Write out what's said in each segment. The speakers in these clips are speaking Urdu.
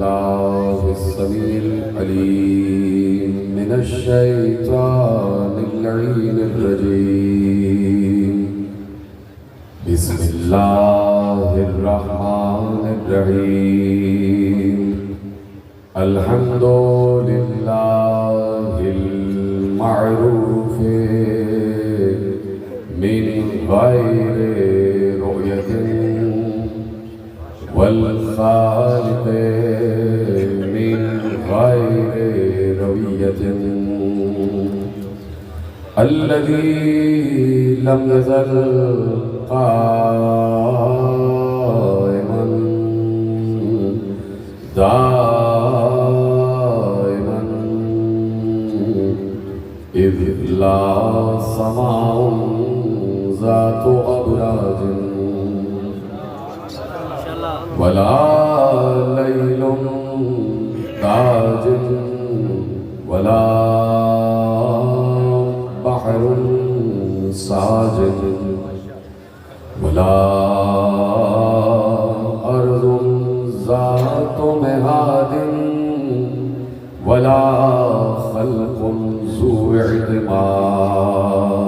بالله السميع العليم من الشيطان اللعين الرجيم. بسم الله الرحمن الرحيم. الحمد لله المعروف من غير رؤية والخالق من غير روية الذي لم يزل قائما دائما إذ لا سماء ذات أبراج ولا ليل داج ولا بحر ساجد ولا أرض ذات مهاد ولا خلق ذو اعتماد.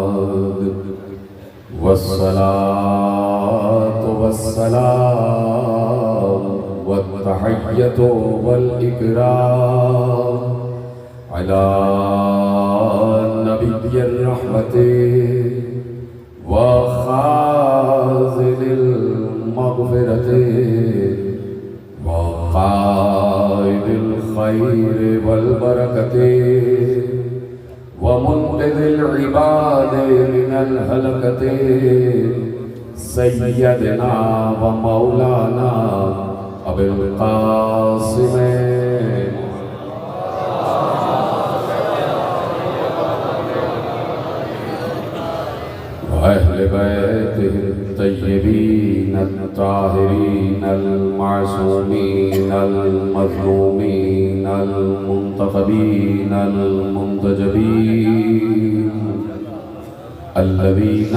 والصلاة والسلام والتحية والإكرام على نبي الرحمة وخازن المغفرة وقائد الخير والبركة ومنقذ العباد من الهلكة سيدنا ومولانا أبي القاسم وأهل بيته الطيبين الطاهرين المعصومين المظلومين المنتخبين المنتجبين الذين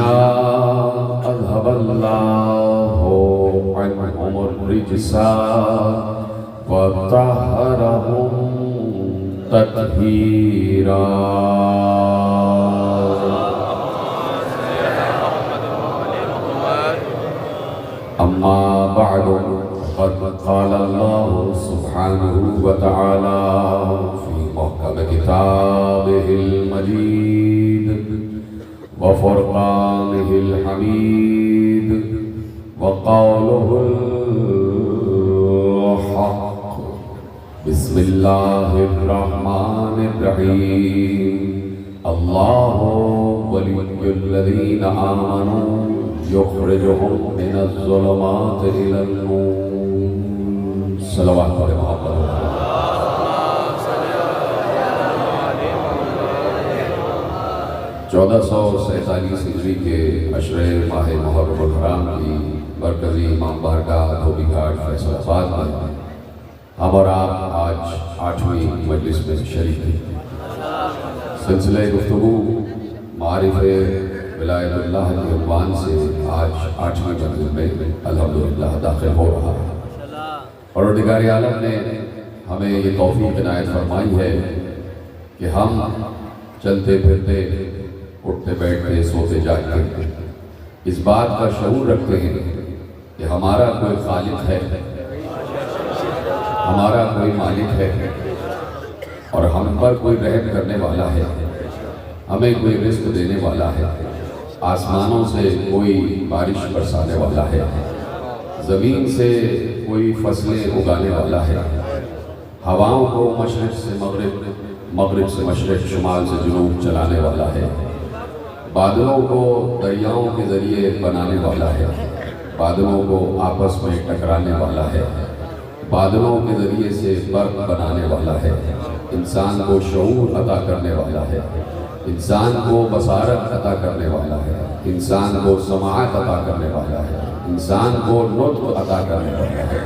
أذهب الله عنهم الرجس وطهرهم تطهيرا. أما بعد قد قال الله سبحانه وتعالى في محكم كتابه المجيد وفرقانه الحميد وقوله الحق. بسم الله الرحمن الرحيم. الله ولي الذين آمنوا يخرجهم من الظلمات إلى النور. صلوات محمد. 1447 ہجری کے عشرہ ماہ محرم الحرام کی مرکزی امام بارگاہ دھوبی گھاٹ فیصل آباد میں ہم اور آپ آج 8ویں مجلس میں شریک ہیں. سلسلہ گفتگو معارف ولایت اللہ کے عنوان سے آج 8ویں مجلس میں الحمدللہ داخل ہو رہا ہے. پروردگار عالم نے ہمیں یہ توفیق عنایت فرمائی ہے کہ ہم چلتے پھرتے اٹھتے بیٹھتے سوتے جاگتے اس بات کا شعور رکھتے ہیں کہ ہمارا کوئی خالق ہے، ہمارا کوئی مالک ہے اور ہم پر کوئی رحم کرنے والا ہے، ہمیں کوئی رزق دینے والا ہے، آسمانوں سے کوئی بارش برسانے والا ہے، زمین سے کوئی فصلیں اگانے والا ہے، ہواؤں کو مشرق سے مغرب، مغرب سے مشرق، شمال سے جنوب چلانے والا ہے، بادلوں کو دریاؤں کے ذریعے بنانے والا ہے، بادلوں کو آپس میں ٹکرانے والا ہے، بادلوں کے ذریعے سے برق بنانے والا ہے، انسان کو شعور عطا کرنے والا ہے، انسان کو بصارت عطا کرنے والا ہے، انسان کو سماعت عطا کرنے والا ہے، انسان کو نطق عطا کرنے والا ہے،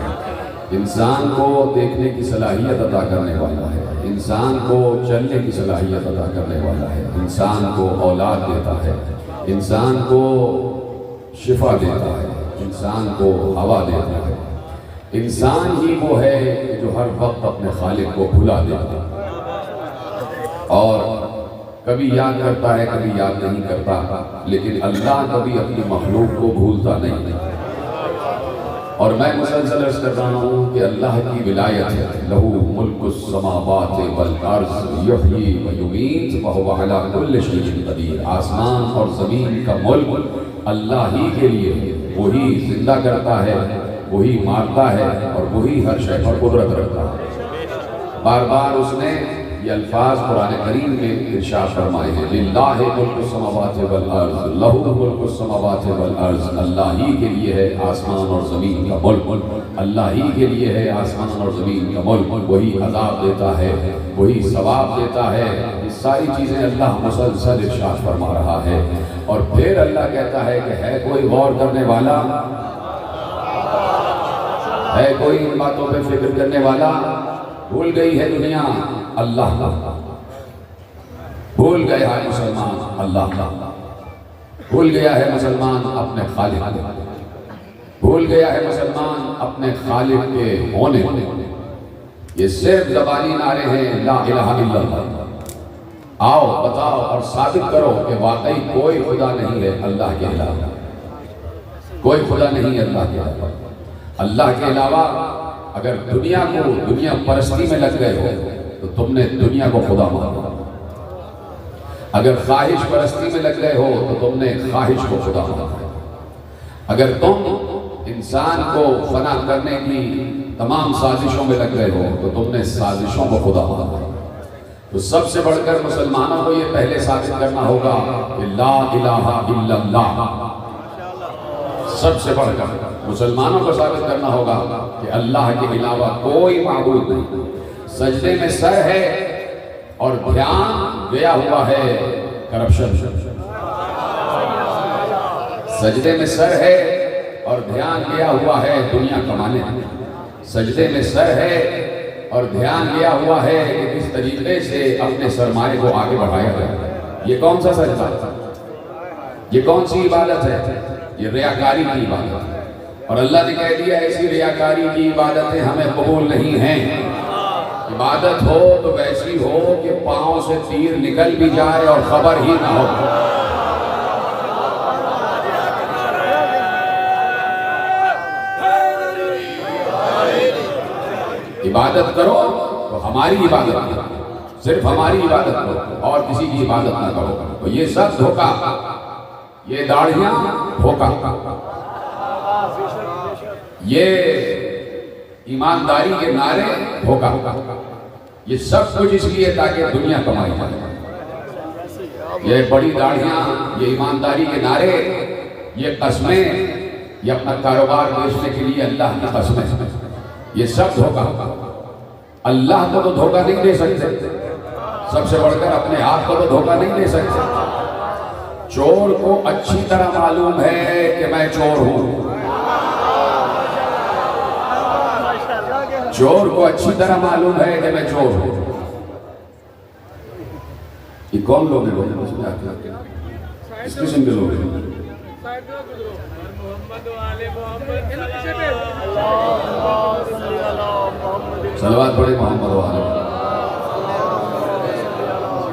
انسان کو دیکھنے کی صلاحیت عطا کرنے والا ہے، انسان کو چلنے کی صلاحیت عطا کرنے والا ہے، انسان کو اولاد دیتا ہے، انسان کو شفا دیتا ہے، انسان کو ہوا دیتا ہے، انسان ہی وہ ہے کہ جو ہر وقت اپنے خالق کو بھلا دیتا اور کبھی یاد کرتا ہے کبھی یاد نہیں کرتا، لیکن اللہ کبھی اپنی مخلوق کو بھولتا نہیں۔ اور میں مسلسل عرض کر رہا ہوں کہ اللہ کی ولایت ہے، لہو ملک السماوات والارض یحیی و یمیت وہو علی کل شیء قدیر۔ آسمان اور زمین کا ملک اللہ ہی کے لیے ہے، وہی زندہ کرتا ہے، وہی مارتا ہے اور وہی ہر شے پر قدرت رکھتا ہے۔ بار بار اس نے یہ الفاظ قرآن کریم میں ارشاد فرمائے ہیں، للہ ملک السماوات والارض، لہو ملک السماوات والارض۔ اللہ ہی کے لیے ہے آسمان اور زمین کا ملک، اللہ ہی کے لیے ہے آسمان اور زمین کا ملک۔ وہی عذاب دیتا ہے، وہی ثواب دیتا ہے، یہ ساری چیزیں اللہ مسلسل ارشاد فرما رہا ہے۔ اور پھر اللہ کہتا ہے کہ ہے کوئی غور کرنے والا، ہے کوئی ان باتوں پہ فکر کرنے والا؟ بھول گئی ہے دنیا اللہ کا، بھول گیا ہے مسلمان اللہ کا، بھول گیا ہے مسلمان اپنے خالق کو، بھول گیا ہے مسلمان اپنے خالق کے ہونے۔ یہ صرف زبانی نعرے ہیں، لا الہ الا اللہ۔ آؤ بتاؤ اور ثابت کرو کہ واقعی کوئی خدا نہیں ہے اللہ کے علاوہ، کوئی خدا نہیں ہے اللہ کے علاوہ۔ اللہ کے علاوہ اگر دنیا کو دنیا پرستی میں لگ گئے ہو تو تم نے دنیا کو خدا مانا، اگر خواہش پرستی میں لگ گئے ہو تو تم نے خواہش کو خدا مانا، اگر تم انسان کو فنا کرنے کی تمام سازشوں میں لگ گئے ہو تو تم نے سازشوں کو خدا مانا۔ تو سب سے بڑھ کر مسلمانوں کو یہ پہلے ثابت کرنا ہوگا کہ لا الہ الا اللہ، سب سے بڑھ کر مسلمانوں کو ثابت کرنا ہوگا کہ اللہ کے علاوہ کوئی معبود نہیں۔ سجدے میں سر ہے اور دھیان گیا ہوا ہے کرپشن، سجدے میں سر ہے اور دھیان گیا ہوا ہے دنیا کمانے، سجدے میں سر ہے اور دھیان گیا ہوا ہے کہ کس طریقے سے اپنے سرمایے کو آگے بڑھایا جائے۔ یہ کون سا سجدہ ہے؟ یہ کون سی عبادت ہے؟ یہ ریاکاری کی عبادت ہے، اور اللہ نے کہہ دیا ایسی ریاکاری کی عبادتیں ہمیں قبول نہیں ہیں۔ عبادت ہو تو ویسی ہو کہ پاؤں سے تیر نکل بھی جائے اور خبر ہی نہ ہو۔ عبادت کرو تو ہماری عبادت کرو، صرف ہماری عبادت کرو اور کسی کی عبادت نہ کرو۔ تو یہ سب دھوکہ، یہ داڑھیاں دھوکہ، یہ ایمانداری کے نعرے دھوکہ، یہ سب کچھ اس لیے تاکہ دنیا کمائی جائے۔ یہ بڑی داڑھیاں، یہ ایمانداری کے نعرے، یہ قسمیں، یہ اپنا کاروبار بیچنے کے لیے اللہ کی قسمیں، یہ سب دھوکہ۔ اللہ کو تو دھوکہ نہیں دے سکتے، سب سے بڑھ کر اپنے آپ کو تو دھوکہ نہیں دے سکتے۔ چور کو اچھی طرح معلوم ہے کہ میں چور ہوں، چور کو اچھی طرح معلوم ہے کہ میں چور ہوں۔ یہ کون لوگ ہیں اس میں آتے ہیں؟ اس قسم کے لوگ ہیں۔ صلوات پڑھے محمد و آلہ۔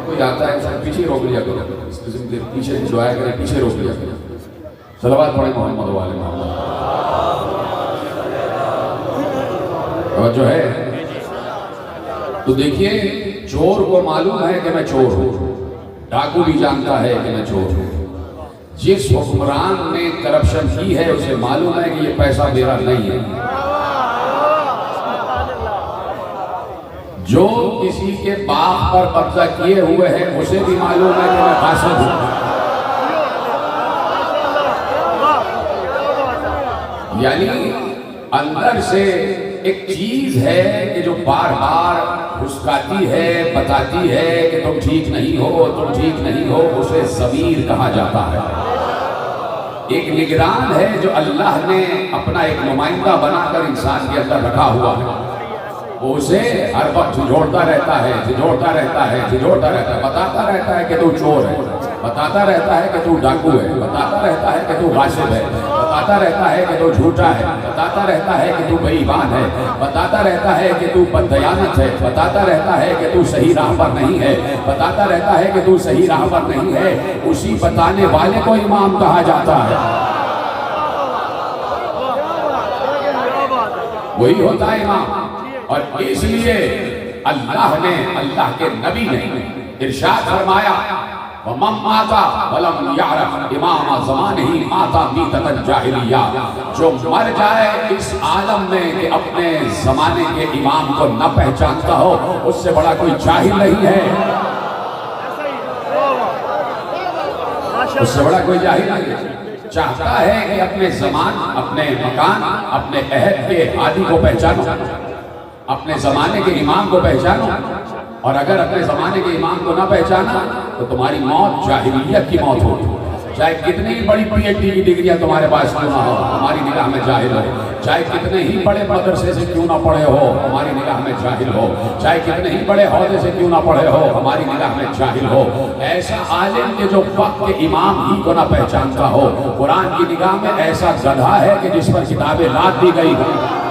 کوئی آتا ہے پیچھے روک لیا کرو، اس قسم کے پیچھے جو آیا کرے پیچھے روک لیا کرو۔ صلوات پڑھے محمد و آلہ محمد۔ اور جو ہے تو دیکھیے چور کو معلوم ہے کہ میں چور ہوں، ڈاکو بھی جانتا ہے کہ میں چور ہوں۔ جس حکمران نے کرپشن کی ہے اسے معلوم ہے کہ یہ پیسہ میرا نہیں ہے۔ جو کسی کے باغ پر قبضہ کیے ہوئے ہیں اسے بھی معلوم ہے کہ میں قاصد ہوں۔ یعنی اندر سے ایک چیز ہے کہ جو بار بار گھسکاتی ہے، بتاتی ہے کہ تم ٹھیک نہیں ہو، تم ٹھیک نہیں ہو، اسے ضمیر کہا جاتا ہے۔ ایک نگران ہے جو اللہ نے اپنا ایک نمائندہ بنا کر انسان کے اندر رکھا ہوا ہے، وہ اسے ہر وقت جھنجھوڑتا رہتا ہے، جھنجھوڑتا رہتا ہے، جھنجھوڑتا رہتا ہے، بتاتا رہتا ہے کہ تو چور ہے، بتاتا رہتا ہے کہ تو ڈاکو ہے، بتاتا رہتا ہے کہ تو غاصب ہے، بتاتا رہتا ہے کہ تو جھوٹا ہے، بتاتا رہتا ہے کہ تو بے ایمان ہے، بتاتا رہتا ہے کہ تو بددیانت ہے، بتاتا رہتا ہے کہ تو صحیح راہ پر نہیں ہے، بتاتا رہتا ہے کہ تو صحیح راہ پر نہیں ہے، اسی بتانے والے کو امام کہا جاتا ہے۔ وہی ہوتا ہے امام۔ اور اس لیے اللہ نے، اللہ کے نبی نے ارشاد فرمایا وَمَن مَاتَ وَلَمْ يَعْرَفْ إِمَامَ زَمَانِهِ مَاتَ مِيتَةَ الْجَاهِلِيَّةِ، جو مر جائے اس عالم میں کہ اپنے زمانے کے امام کو نہ پہچانتا ہو، اس سے بڑا کوئی جاہل نہیں ہے، اس سے بڑا کوئی جاہل نہیں ہے۔ چاہتا ہے کہ اپنے زمان، اپنے مکان، اپنے عہد کے ہادی کو پہچانو، اپنے زمانے کے امام کو پہچانو، اور اگر اپنے زمانے کے امام کو نہ پہچانا تو تمہاری موت جاہلیت کی موت ہوگی۔ چاہے کتنی بڑی پی ایچ ڈی کی ڈگریاں تمہارے پاس کیوں نہ ہو، ہماری نگاہ میں جاہل ہو، چاہے کتنے ہی بڑے مدرسے سے کیوں نہ پڑھے ہو، ہماری نگاہ میں جاہل ہو، چاہے کتنے ہی بڑے عہدے سے کیوں نہ پڑھے ہو، ہماری نگاہ میں جاہل ہو۔ ایسا عالم کہ جو وقت کے امام ہی کو نہ پہچانتا ہو، قرآن کی نگاہ میں ایسا گدھا ہے کہ جس پر کتابیں لاد دی گئی ہوں۔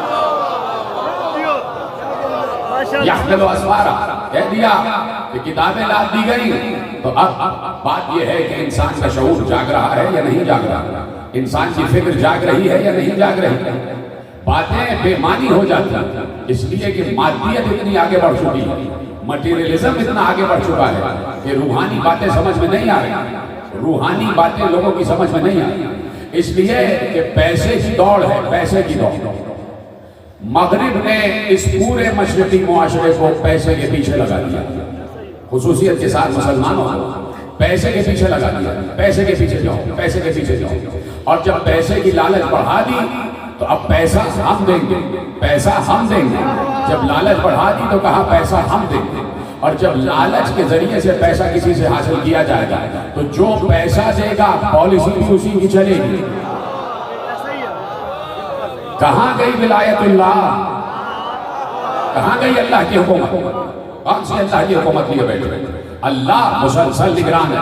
یحمل اسفارا کہہ دیا کہ کتابیں لاد دی گئی، تو اب بات یہ ہے کہ انسان کا شعور جاگ رہا ہے یا نہیں جاگ رہا، انسان کی فکر جاگ رہی ہے یا نہیں جاگ رہی۔ باتیں بے معنی ہو جاتی ہیں اس لیے کہ مادیت اتنی آگے بڑھ چکی ہے، مٹیریلزم اتنا آگے بڑھ چکا ہے کہ روحانی باتیں سمجھ میں نہیں آ رہی، روحانی باتیں لوگوں کی سمجھ میں نہیں آ رہی، اس لیے کہ پیسے کی دوڑ ہے، پیسے کی دوڑ۔ مغرب نے اس پورے مشرقی معاشرے کو پیسے کے پیچھے لگا دیا، خصوصیت کے ساتھ مسلمانوں کو پیسے کے پیچھے لگا دیا، پیسے کے پیچھے جاؤ، پیسے کے پیچھے جاؤ، اور جب پیسے کی لالچ بڑھا دی تو اب پیسہ ہم دیں گے، پیسہ ہم دیں گے، جب لالچ بڑھا دی تو کہا پیسہ ہم دیں گے، اور جب لالچ کے ذریعے سے پیسہ کسی سے حاصل کیا جائے گا تو جو پیسہ دے گا پالیسی بھی اسی کی چلے گی۔ کہاں گئی ولایت اللہ، کہاں گئی اللہ کی حکومت؟ کون سی اللہ کی حکومت لیے بیٹھے؟ اللہ مسلسل نگران ہے۔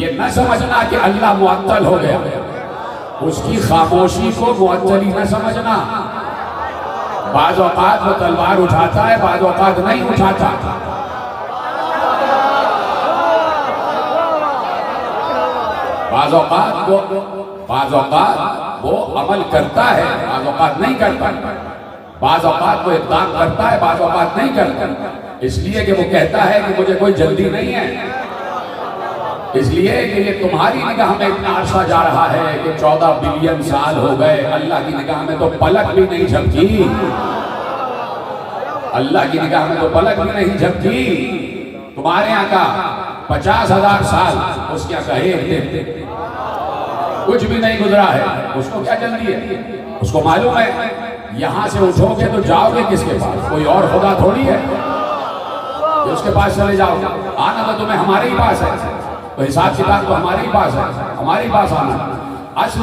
یہ نہ سمجھنا کہ اللہ معطل ہو گیا، اس کی خاموشی کو معطلی نہ سمجھنا۔ بعض اوقات وہ تلوار اٹھاتا ہے، بعض اوقات نہیں اٹھاتا۔ بعض اوقات وہ عمل کرتا ہے، بعض اوقات نہیں کرتا، بعض اوقات وہ اقدام کرتا ہے، بعض اوقات نہیں کرتا، اس لیے کہ وہ کہتا ہے کہ مجھے کوئی جلدی نہیں ہے، اس لیے کہ یہ تمہاری نگاہ میں اتنا عرصہ جا رہا ہے کہ 14 بلین سال ہو گئے، اللہ کی نگاہ میں تو پلک بھی نہیں جھپکی، اللہ کی نگاہ میں تو پلک بھی نہیں جھپکی۔ تمہارے یہاں کا 50,000 سال، اس کے یہاں کا ایک دن کچھ بھی نہیں گزرا ہے، اس کو کیا جلدی ہے؟ اس کو معلوم ہے یہاں سے اٹھو گے تو جاؤ گے کس کے پاس؟ کوئی اور خدا تھوڑی ہے کہ اس کے پاس چلے جاؤ گے، آنا تو تمہیں ہمارے ہی پاس ہے، تو حساب کتاب تو ہمارے ہی پاس ہے، ہمارے ہی پاس آنا۔ اصل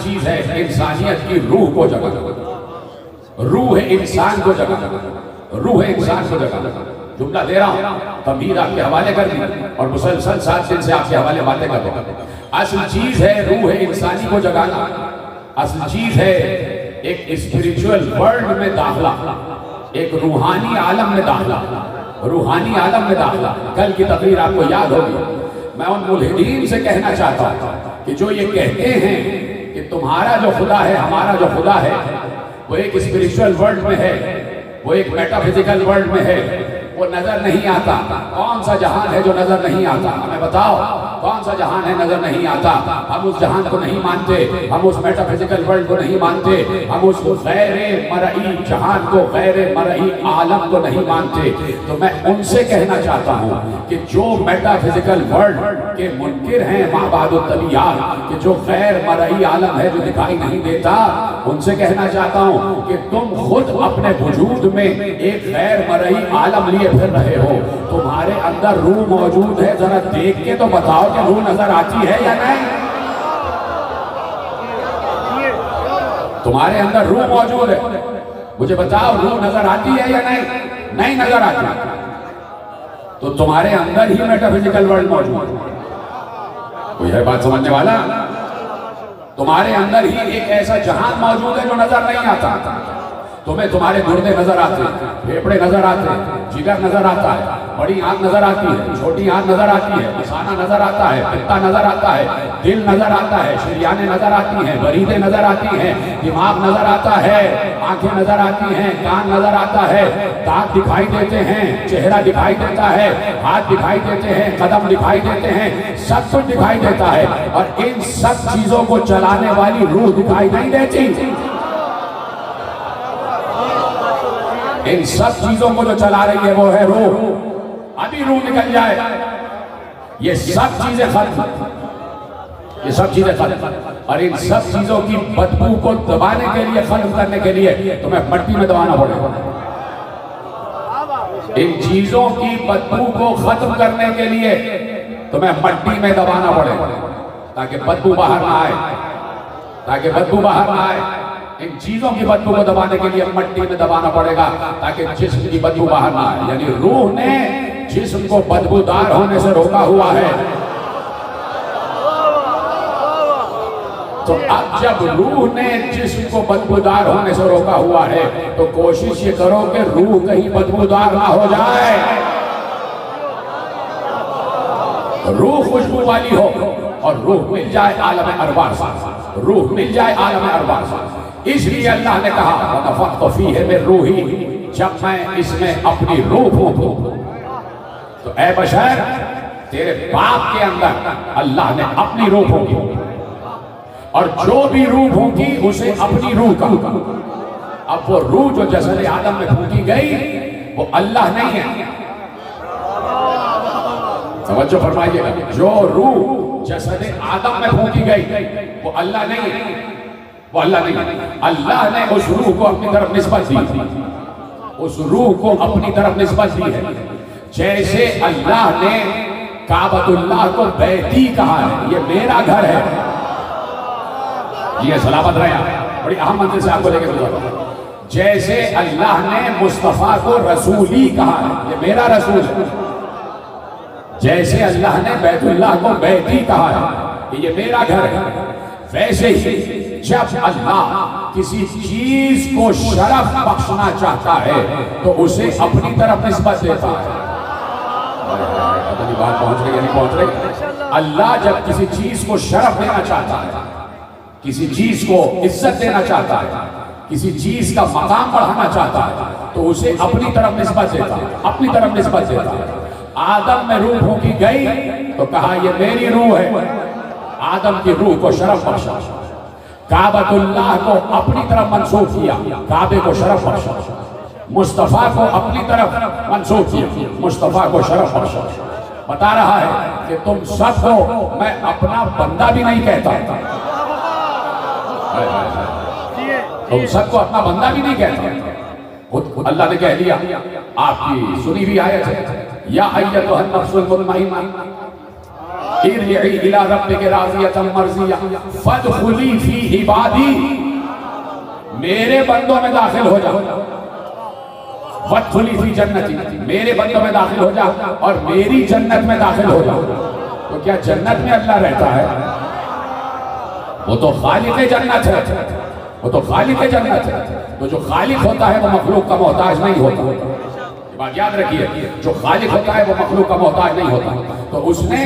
چیز ہے انسانیت کی روح کو جگانا، روح انسان کو جگانا، روح انسان کو جگانا۔ جملہ دے رہا ہوں، تمہید آپ کے حوالے کر دی اور مسلسل 7 دن سے آپ کے حوالے باتیں کر رہا ہوں۔ اصل چیز ہے روح انسانی کو جگانا، اصل چیز ہے ایک اسپریچول ورلڈ میں داخلہ، ایک روحانی عالم میں داخلہ، روحانی عالم میں داخلہ۔ کل کی تقریر آپ کو یاد ہوگی، میں ان ملحدین سے کہنا چاہتا ہوں کہ جو یہ کہتے ہیں کہ تمہارا جو خدا ہے، ہمارا جو خدا ہے، وہ ایک اسپریچول ورلڈ میں ہے، وہ ایک میٹا فزیکل ورلڈ میں ہے، وہ نظر نہیں آتا۔ کون سا جہان ہے جو نظر نہیں آتا؟ ہمیں بتاؤ کون سا جہان ہے نظر نہیں آتا؟ ہم اس جہان کو نہیں مانتے، ہم اس میٹا فزیکل ورلڈ کو نہیں مانتے، ہم اس غیر مرئی جہان کو، غیر مرئی عالم کو نہیں مانتے۔ تو میں ان سے کہنا چاہتا ہوں کہ جو میٹا فزیکل ورلڈ کے منکر ہیں، معباد الطبیعات، کہ جو غیر مرئی عالم ہے جو دکھائی نہیں دیتا، ان سے کہنا چاہتا ہوں کہ تم خود اپنے وجود میں ایک غیر مرئی عالم لیے پھر رہے ہو۔ تمہارے اندر روح موجود ہے، ذرا دیکھ کے تو بتاؤ کہ روح نظر آتی ہے یا نہیں؟ تمہارے اندر روح موجود ہے، مجھے بتاؤ روح نظر آتی ہے یا نہیں؟ نہیں نظر آتی، تو تمہارے اندر ہی میٹا فزیکل ورلڈ موجود ہے۔ کوئی ہے بات سمجھنے والا؟ تمہارے اندر ہی ایک ایسا جہان موجود ہے جو نظر نہیں آتا. تمہیں تمہارے گردے نظر آتے ہیں, پھیپھڑے نظر آتے ہیں, جگر نظر آتا ہے, بڑی آنکھ نظر آتی ہے, چھوٹی آنکھ نظر آتی ہے, مثانہ نظر آتا ہے, پتا نظر آتا ہے, دل نظر آتا ہے, شریانیں نظر آتی ہیں, وریدیں نظر آتی ہیں, دماغ نظر آتا ہے, آنکھیں نظر آتی ہیں, کان نظر آتا ہے, دانت دکھائی دیتے ہیں, چہرہ دکھائی دیتا ہے, ہاتھ دکھائی دیتے ہیں, قدم دکھائی دیتے ہیں, سب کچھ دکھائی دیتا ہے. اور ان سب چیزوں کو چلانے والی روح دکھائی نہیں دیتی. ان سب چیزوں کو جو چلا رہی ہے وہ ہے روح. ابھی روح نکل جائے, یہ سب چیزیں ختم, یہ سب چیزیں ختم. اور ان سب چیزوں کی بدبو کو دبانے کے لیے, ختم کرنے کے لیے تمہیں مٹی میں دبانا پڑے گا. ان چیزوں کی بدبو کو ختم کرنے کے لیے تمہیں مٹی میں دبانا پڑے گا, تاکہ بدبو باہر نہ آئے, تاکہ بدبو باہر نہ آئے. ان چیزوں کی بدبو کو دبانے کے لیے مٹی میں دبانا پڑے گا تاکہ جسم کی بدبو باہر نہ آئے. یعنی روح نے جسم کو بدبودار ہونے سے روکا ہوا ہے. تو اب جب روح نے جسم کو بدبودار ہونے سے روکا ہوا ہے تو کوشش یہ کرو کہ روح کہیں بدبودار نہ ہو جائے, روح خوشبو والی ہو, اور روح مل جائے عالم ارواح سے, روح مل جائے عالم ارواح سے. اس لیے اللہ نے کہا وَنَفَخْتُ فِيهِ مِن رُوحِي, جب میں اس میں اپنی روح پھونکوں. تو اے بشر, تیرے باپ کے اندر اللہ نے اپنی روح پھونکی, اور جو بھی روح پھونکی اسے اپنی روح کہا. اب وہ روح جو جسد آدم میں پھونکی گئی وہ اللہ نہیں ہے. توجہ فرمائیے گا, جو روح جسد آدم میں پھونکی گئی وہ اللہ نہیں ہے, وہ اللہ نہیں ہے. اللہ نے اس روح کو اپنی طرف نسبت دی, اس روح کو اپنی طرف نسبت دی ہے. جیسے اللہ نے کعبۃ اللہ کو بیتی کہا ہے, یہ میرا گھر ہے. یہ سلامت رہے, بڑی اہم منزل سے آپ کو لے کے گزرا. جیسے اللہ نے مصطفیٰ کو رسولی کہا ہے, یہ میرا رسول ہے. جیسے اللہ نے بیت اللہ کو بیتی کہا ہے, یہ میرا گھر ہے. ویسے ہی جب اللہ کسی چیز کو شرف بخشنا چاہتا ہے تو اسے اپنی طرف نسبت دیتا ہے. بات پہنچ رہی ہے نہیں پہنچ رہی؟ اللہ جب کسی چیز کو شرف دینا چاہتا ہے, کسی چیز کو عزت دینا چاہتا ہے, کسی چیز کا مقام بڑھانا چاہتا ہے تو اسے اپنی طرف نسبت دیتا ہے, اپنی طرف نسبت دیتا ہے. آدم میں روح پھونکی گئی تو کہا یہ میری روح ہے, آدم کی روح کو شرف بخشا. کعبۃ اللہ کو اپنی طرف منسوخ کیا, کعبے کو شرف بخشا. مصطفیٰ کو اپنی طرف منسوخ کیا, مصطفیٰ کو شرف بخشا. بتا رہا ہے کہ تم سب کو میں اپنا بندہ بھی نہیں کہتا, تم سب کو اپنا بندہ بھی نہیں کہتا. خود اللہ نے کہہ دیا, آپ کی سنی بھی آیت ہے, یا ایتھا النفس المطمئنہ ارجعی الی ربک راضیۃ مرضیہ فادخلی فی عبادی, میرے بندوں میں داخل ہو جاؤ. وادخلی فی جنتی, میرے بندوں میں داخل ہو جاؤ اور میری جنت میں داخل ہو جاؤ. تو کیا جنت میں اللہ رہتا ہے؟ وہ تو خالق جنت ہے, وہ تو خالق جنت ہے. تو جو خالق ہوتا ہے وہ مخلوق کا محتاج نہیں ہوتا. یہ بات یاد رکھیے, جو خالق ہوتا ہے وہ مخلوق کا محتاج نہیں ہوتا. تو اس نے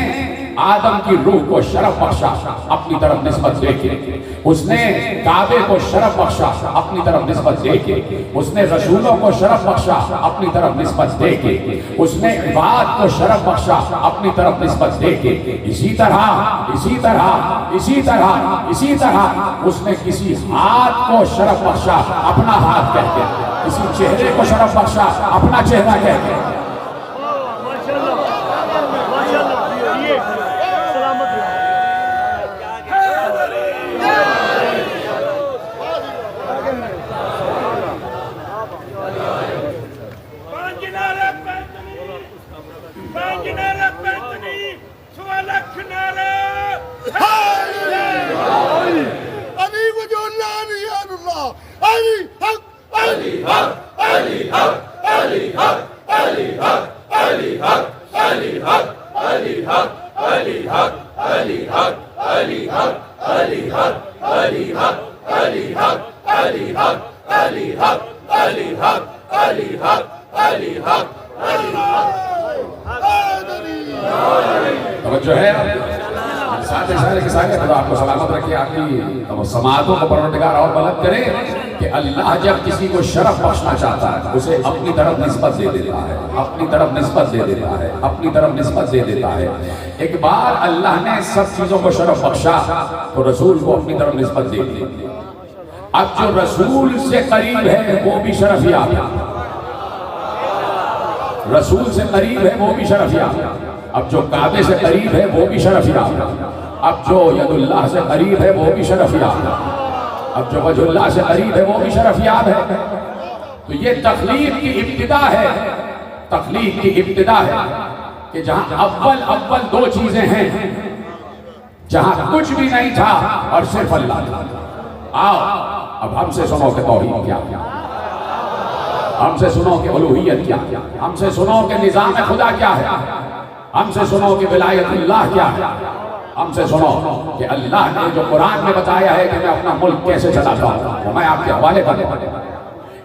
آدم کی روح کو شرف بخشا اپنی طرف نسبت دے کے, اس نے کعبے کو شرف بخشا اپنی طرف نسبت دے کے, اس نے رسولوں کو شرف بخشا اپنی طرف نسبت دے کے, اس نے عباد کو شرف بخشا اپنی طرف نسبت دے کے. اسی طرح اسی طرح اسی طرح اسی طرح اس نے کسی ہاتھ کو شرف بخشا اپنا ہاتھ کہہ کے, کسی چہرے کو شرف بخشا اپنا چہرہ کہہ کے. علی حق، علی حق، علی حق، علی حق۔ توجہ ہے ساتھ اشارے کے ساتھ خدا آپ کو سلامت رکھے، آپ کی سماعتوں کو پروردگار اور بلند کرے کہ اللہ جب کسی کو شرف بخشنا چاہتا ہے اسے اپنی طرف نسبت دے دیتا ہے، اپنی طرف نسبت دے دیتا ہے، اپنی طرف نسبت دے دیتا ہے۔ ایک بار اللہ نے سب چیزوں کو شرف بخشا تو رسول کو اپنی طرف نسبت دے دی۔ اب جو رسول سے قریب ہے وہ بھی شرف یاب ہے، رسول سے قریب ہے وہ بھی شرف یاب ہے۔ اب جو کعبے سے قریب ہے وہ بھی شرف یاب ہے، اب جو ید اللہ سے قریب ہے وہ بھی شرف یاب ہے، اب جو وجہ اللہ سے قریب ہے وہ بھی شرف یاب ہے۔ تو یہ تخلیق کی ابتدا ہے، تخلیق کی ابتدا ہے کہ جہاں اول دو چیزیں ہیں، جہاں کچھ بھی نہیں تھا اور صرف اللہ تھا۔ آؤ اب ہم سے سنو کہ توحید کیا، ہم سے سنو کہ الوہیت کیا، ہم سے سنو کہ نظام خدا کیا ہے، ہم سے سنو کہ ولایت اللہ کیا ہے، ہم سے سنو کہ اللہ نے جو قرآن میں بتایا ہے کہ میں اپنا ملک کیسے چلاتا ہوں، وہ میں آپ کے حوالے کرتا ہوں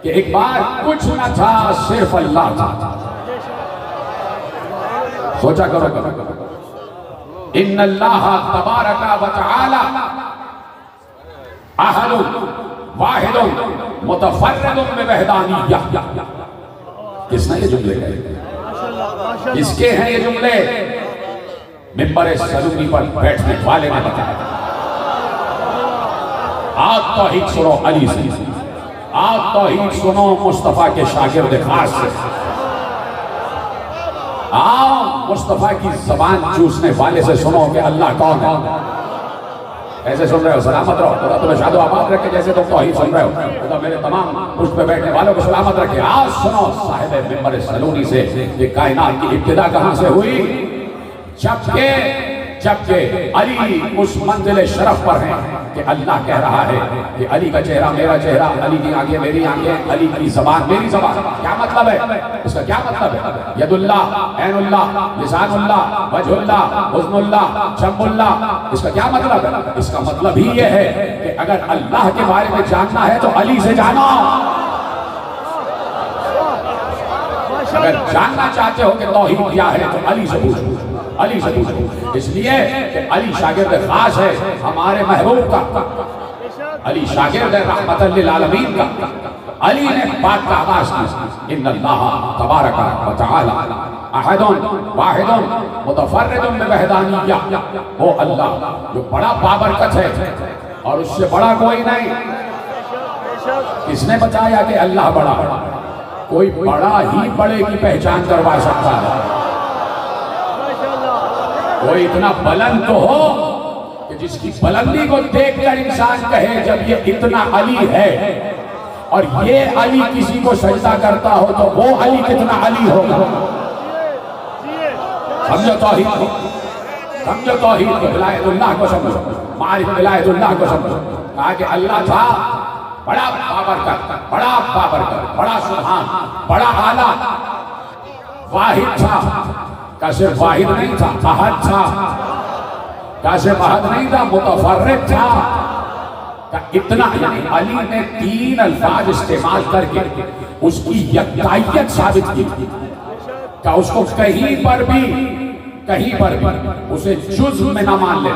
کہ ایک بار کچھ نہ تھا، صرف اللہ تھا۔ سوچا کرو ان اللہ تبارک و تعالی احد واحد متفرد بوحدانیہ۔ کس نے یہ جملے کہے؟ کس کے ہیں یہ جملے؟ ممبر سلونی پر بیٹھنے والے نے بتایا۔ آپ توحید سنو علی سے، آپ توحید سنو مصطفیٰ کے شاگرد خاص سے، آپ مصطفیٰ کی زبان چوسنے والے سے سنو کہ اللہ کون ہے۔ ایسے سن رہے ہو سلامت رہو، خدا تمہیں شاد و آباد رکھے جیسے تم توحید سن رہے ہو، خدا میرے تمام پشت پہ بیٹھنے والوں کو سلامت رکھے۔ آج سنو صاحب ممبر سلونی سے کہ کائنات کی ابتدا کہاں سے ہوئی، جبکہ علی اس منزل شرف پر ہیں کہ اللہ کہہ رہا ہے کہ علی کا چہرہ میرا چہرہ، علی کی آنکھیں میری آنکھیں، علی کی زبان میری زبان۔ کیا مطلب ہے اس کا؟ کیا مطلب ہے؟ ید اللہ، عین اللہ، لسان اللہ، وجہ اللہ، حضن اللہ، شم اللہ، اس کا کیا مطلب ہے؟ اس کا مطلب ہی یہ ہے کہ اگر اللہ کے بارے میں جاننا ہے تو علی سے جانو، اگر جاننا چاہتے ہو کہ توحید کیا ہے تو علی سے پوچھو، علی سے پوچھو۔ اس لیے کہ علی شاگرد خاص ہے ہمارے محبوب کا، علی شاگرد رحمت للعالمین کا۔ علی نے بات کا آغاز کی، ان اللہ تبارک و تعالی احد واحد متفرد بوحدانیہ۔ وہ اللہ جو بڑا بابرکت ہے اور اس سے بڑا کوئی نہیں۔ کس نے بتایا کہ اللہ بڑا؟ کوئی بڑا ہی بڑے کی پہچان کروا سکتا ہے۔ کوئی اتنا بلند تو ہو کہ جس کی بلندی کو دیکھ کر انسان کہے جب یہ اتنا علی ہے اور یہ علی کسی کو سجدہ کرتا ہو تو وہ علی کتنا علی ہوگا۔ سمجھو توحید کو، سمجھو توحید کو، ولایت اللہ کو سمجھو، معرفت ولایت اللہ کو سمجھو۔ کہا کہ اللہ تھا بڑا بابرکت، بڑا بابرکت، بڑا سبحان، بڑا اعلیٰ، واحد تھا، کہ صرف واحد نہیں تھا، احد تھا، کہ صرف احد نہیں تھا، متفرد تھا، کہ اتنا یعنی علی نے 3 الفاظ استعمال کر کے اس کی یکتائیت ثابت کی کہ اس کو کہیں پر بھی اسے جزء میں نہ مان لے۔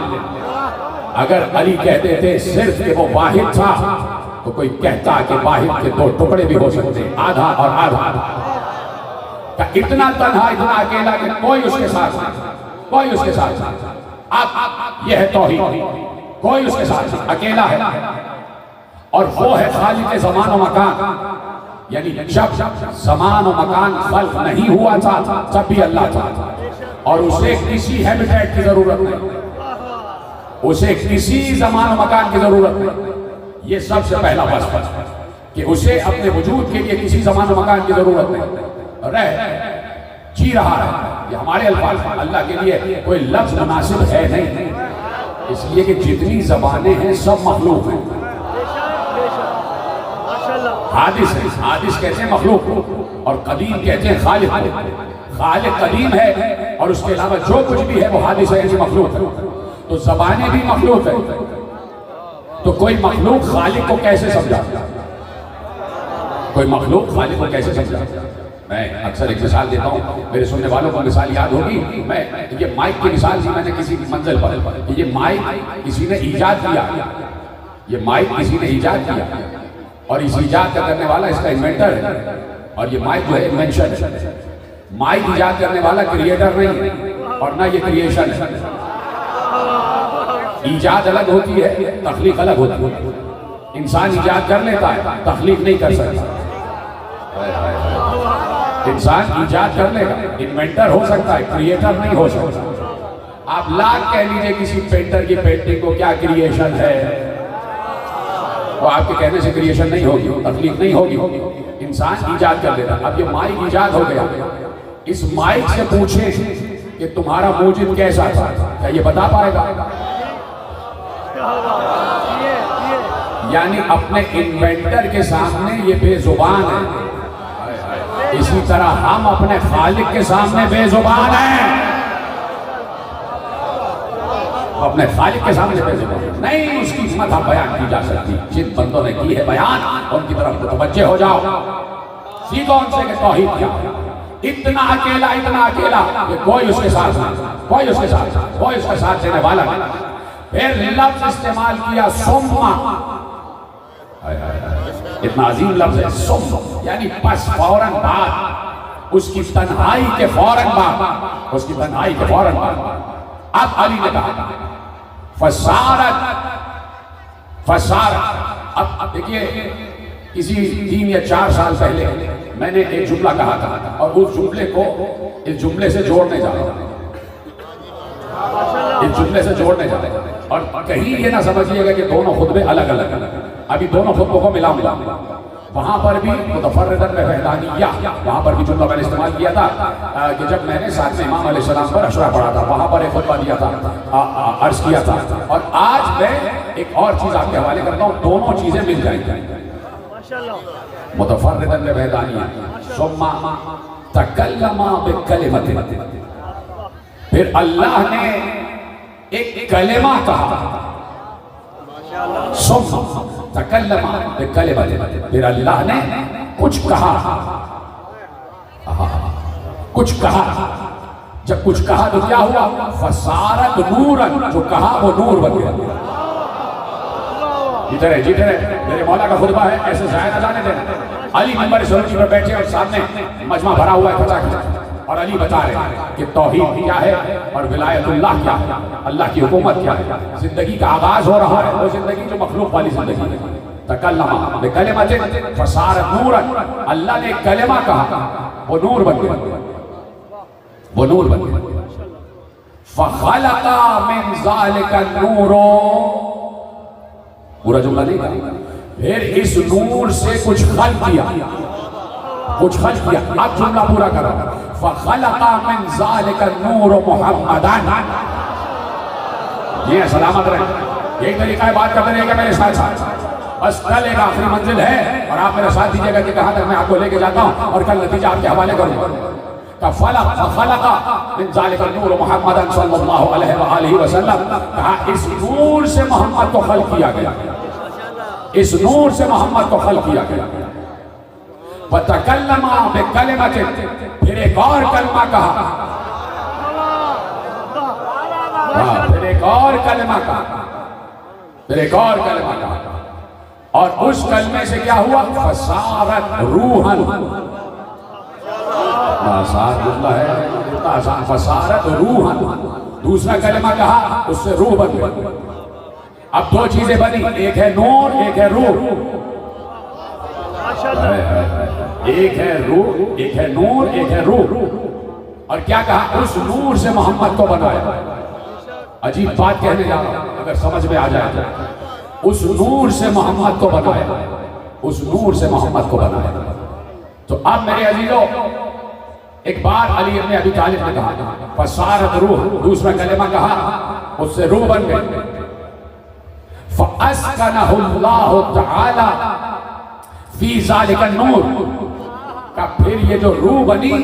اگر علی کہتے تھے صرف کہ وہ واحد تھا تو کوئی کہتا کہ واحد کے 2 ٹکڑے بھی ہو سکتے، آدھا اور آدھا، کہ اتنا تنہا، اتنا اکیلا کہ کوئی اس کے ساتھ نہیں، کوئی اس کے ساتھ نہیں۔ اب یہ ہے توحید، کوئی اس کے ساتھ نہیں، اکیلا ہے، اور وہ ہے خالق زمان و مکان۔ یعنی جب زمان و مکان خلق نہیں ہوا تھا تب بھی اللہ تھا، اور اسے کسی ہیبیٹیٹ کی ضرورت نہیں، اسے کسی زمان و مکان کی ضرورت نہیں۔ یہ سب سے پہلا وصف کہ اسے اپنے وجود کے لیے کسی زمان و مکان کی ضرورت نہیں، جی رہا ہے۔ یہ ہمارے الفاظ ہیں، اللہ کے لیے کوئی لفظ مناسب ہے نہیں، اس لیے کہ جتنی زبانیں ہیں سب مخلوق ہیں۔ حادث ہے، حادث کہتے ہیں مخلوق، اور قدیم کہتے ہیں خالق۔ خالق قدیم ہے اور اس کے علاوہ جو کچھ بھی ہے وہ حادث ہے، یعنی مخلوق ہے۔ تو زبانیں بھی مخلوق ہیں، تو کوئی مخلوق خالق کو کیسے سمجھا؟ کوئی مخلوق خالق کو کیسے سمجھا؟ میں اکثر ایک مثال دیتا ہوں، میرے سننے والوں کو مثال یاد ہوگی. میں یہ مائک کی مثال دی میں نے کسی منزل پر. یہ مائک کسی نے ایجاد کیا، یہ مائک کسی نے ایجاد کیا، اور اس ایجاد کا کرنے والا اس کا انوینٹر ہے، اور یہ مائک جو ہے انوینشن ہے. مائک ایجاد کرنے والا کریٹر نہیں، اور نہ یہ کریشن ہے. ایجاد الگ ہوتی ہے، تخلیق الگ ہوتی ہے. انسان ایجاد کر لیتا ہے، تخلیق نہیں کر سکتا. انسان ایجاد کر لے گا، انوینٹر ہو سکتا ہے، کریٹر نہیں ہو سکتا. آپ لاکھ کہہ لیجئے کسی پینٹر کی پینٹنگ کو کیا کریشن ہے، وہ آپ کے کہنے سے کریشن نہیں ہوگی، تخلیق نہیں ہوگی. انسان ایجاد کر لیتا. اب یہ مائک ایجاد ہو گیا، اس مائک سے پوچھیں کہ تمہارا موجد کیسا تھا، کیا یہ بتا پائے گا؟ یعنی اپنے انوینٹر کے سامنے یہ بے زبان ہے. اسی طرح ہم اپنے خالق کے سامنے بے زبان ہیں. اپنے خالق کے سامنے بے زبان نہیں. اس کی مدح بیان کی جا سکتی. جن بندوں نے کی ہے بیان ان کی طرف متوجہ ہو جاؤ. سیکھو ان سے کہ توحید کیا. اتنا اکیلا کہ کوئی اس کے ساتھ نہیں، کوئی اس کے ساتھ دینے والا نہیں. پھر لفظ استعمال کیا سما. اتنا عظیم لفظ ہے سم، یعنی پس فوراً بعد، اس کی تنہائی کے فوراً بعد. اب علی نے کہا فسارت. اب دیکھیے کسی 3 یا 4 سال پہلے میں نے ایک جملہ کہا تھا، اور اس جملے کو اس جملے سے جوڑنے جا رہا ہوں. اور کہیں یہ نہ سمجھیے گا کہ دونوں خطبے الگ الگ. ابھی دونوں خطبوں کو ملا. وہاں پر بھی متفردن میں وحدانیہ، وہاں پر بھی جملہ میں نے استعمال کیا تھا کہ جب میں نے ساتھ میں امام علیہ السلام پر اشرا پڑھا تھا، وہاں پر ایک خطبہ دیا تھا، عرض کیا تھا. اور آج میں ایک اور چیز آپ کے حوالے کرتا ہوں، دونوں چیزیں مل جائیں گی. متفردن میں وحدانیہ، ثم تکلم بکلمۃ. پھر اللہ نے ایک کلمہ کہا. تکلم بکلمۃ. پھر اللہ نے کچھ کہا. جب کچھ کہا تو کیا ہوا؟ فصارت نورا. جو کہا وہ نور بن گیا. جیتے رہے میرے مولا کا خطبہ ہے، ایسے ضائع نہ جانے دینا. علی منبر سلطی پر بیٹھے اور سامنے مجمع بھرا ہوا ہے کھچا، اور علی بتا رہے ہیں کہ توحید کیا ہے اور ولایت اللہ کیا ہے، اللہ کی حکومت کیا ہے. زندگی کا آغاز ہو رہا ہے، وہ زندگی جو مخلوق والی زندگی ہے. تکلم بکلمۃ فصارت نورا. اللہ نے ایک کلمہ کہا، وہ نور بن گیا. فخلق من ذلک النور. پورا جملہ نہیں کہا. پھر اس نور سے کچھ خلق کیا. اب جملہ پورا کرو. فخلق من ذلک النور محمدا. یہ سلامت رہے. یہی طریقہ ہے بات کرتے رہے گا میرے ساتھ. بس کل ایک آخری منزل ہے، اور آپ میرے ساتھ دیجیے گا کہ کہاں تک میں آپ کو لے کے جاتا ہوں، اور کل نتیجہ آپ کے حوالے کروں گا. فخلق من ذلک النور محمدا صلی اللہ علیہ وآلہ وسلم. کہا اس نور سے محمد کو خلق کیا گیا. اس نور سے محمد کو خلق کیا گیا. وَتَكَلَّمَ بِكَلِمَةٍ. پھر ایک اور کلمہ کہا. پھر ایک اور کلمہ کہا. اور اس کلمے سے کیا ہوا؟ فَصَارَتْ رُوحًا. آسان جملہ ہے، فَصَارَتْ رُوحًا. دوسرا کلمہ کہا، اس سے روح بن گئی. اب 2 چیزیں بنی، ایک ہے نور، ایک ہے روح. ایک ہے نور، ایک ہے روح. اور کیا کہا؟ اس نور سے محمد کو بنایا. عجیب بات کہنے جا رہا ہوں، اگر سمجھ میں آ جائے. اس نور سے محمد کو بنایا. تو اب میرے عزیزو، ایک بار علی ابن ابی طالب نے کہا فصارت روح. دوسرا کلمہ کہا، اس سے روح بن گئی. فَأَسْكَنَهُ اللَّهُ تَعَالَى فِي ذَلِكَ النُّورِ. کہ پھر یہ جو روح بنی،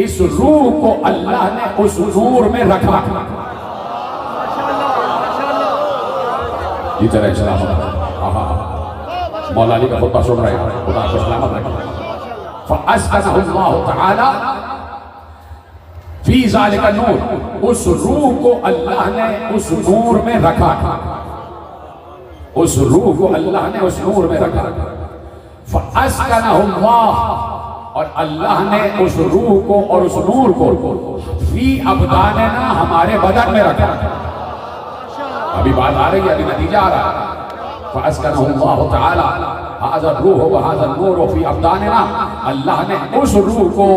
اس روح کو اللہ نے اس نور میں رکھا. جی طرح اسلام مولا علی کا خطبہ سن رہے ہیں، خدا کو سلامت رکھیں۔ فَأَسْكَنَهُ اللَّهُ تَعَالَى فِي ذَلِكَ النُّورِ، اس روح کو اللہ نے اس نور میں رکھا، اس روح کو اللہ نے اس نور میں رکھا۔ فَأَسْكَنَهُ اللَّهُ، اور اللہ نے اس روح کو اور اس نور کو فی ابداننا، ہمارے بدن میں رکھا۔ ابھی بات آ رہی ہے، ابھی نتیجہ آ رہا ہے۔ فَأَسْكَنَهُ اللَّهُ تَعَالَى هَذَا الرُّوحُ وَهَذَا النُّورُ فِي أَبْدَانِنَا، اللہ نے اس روح کو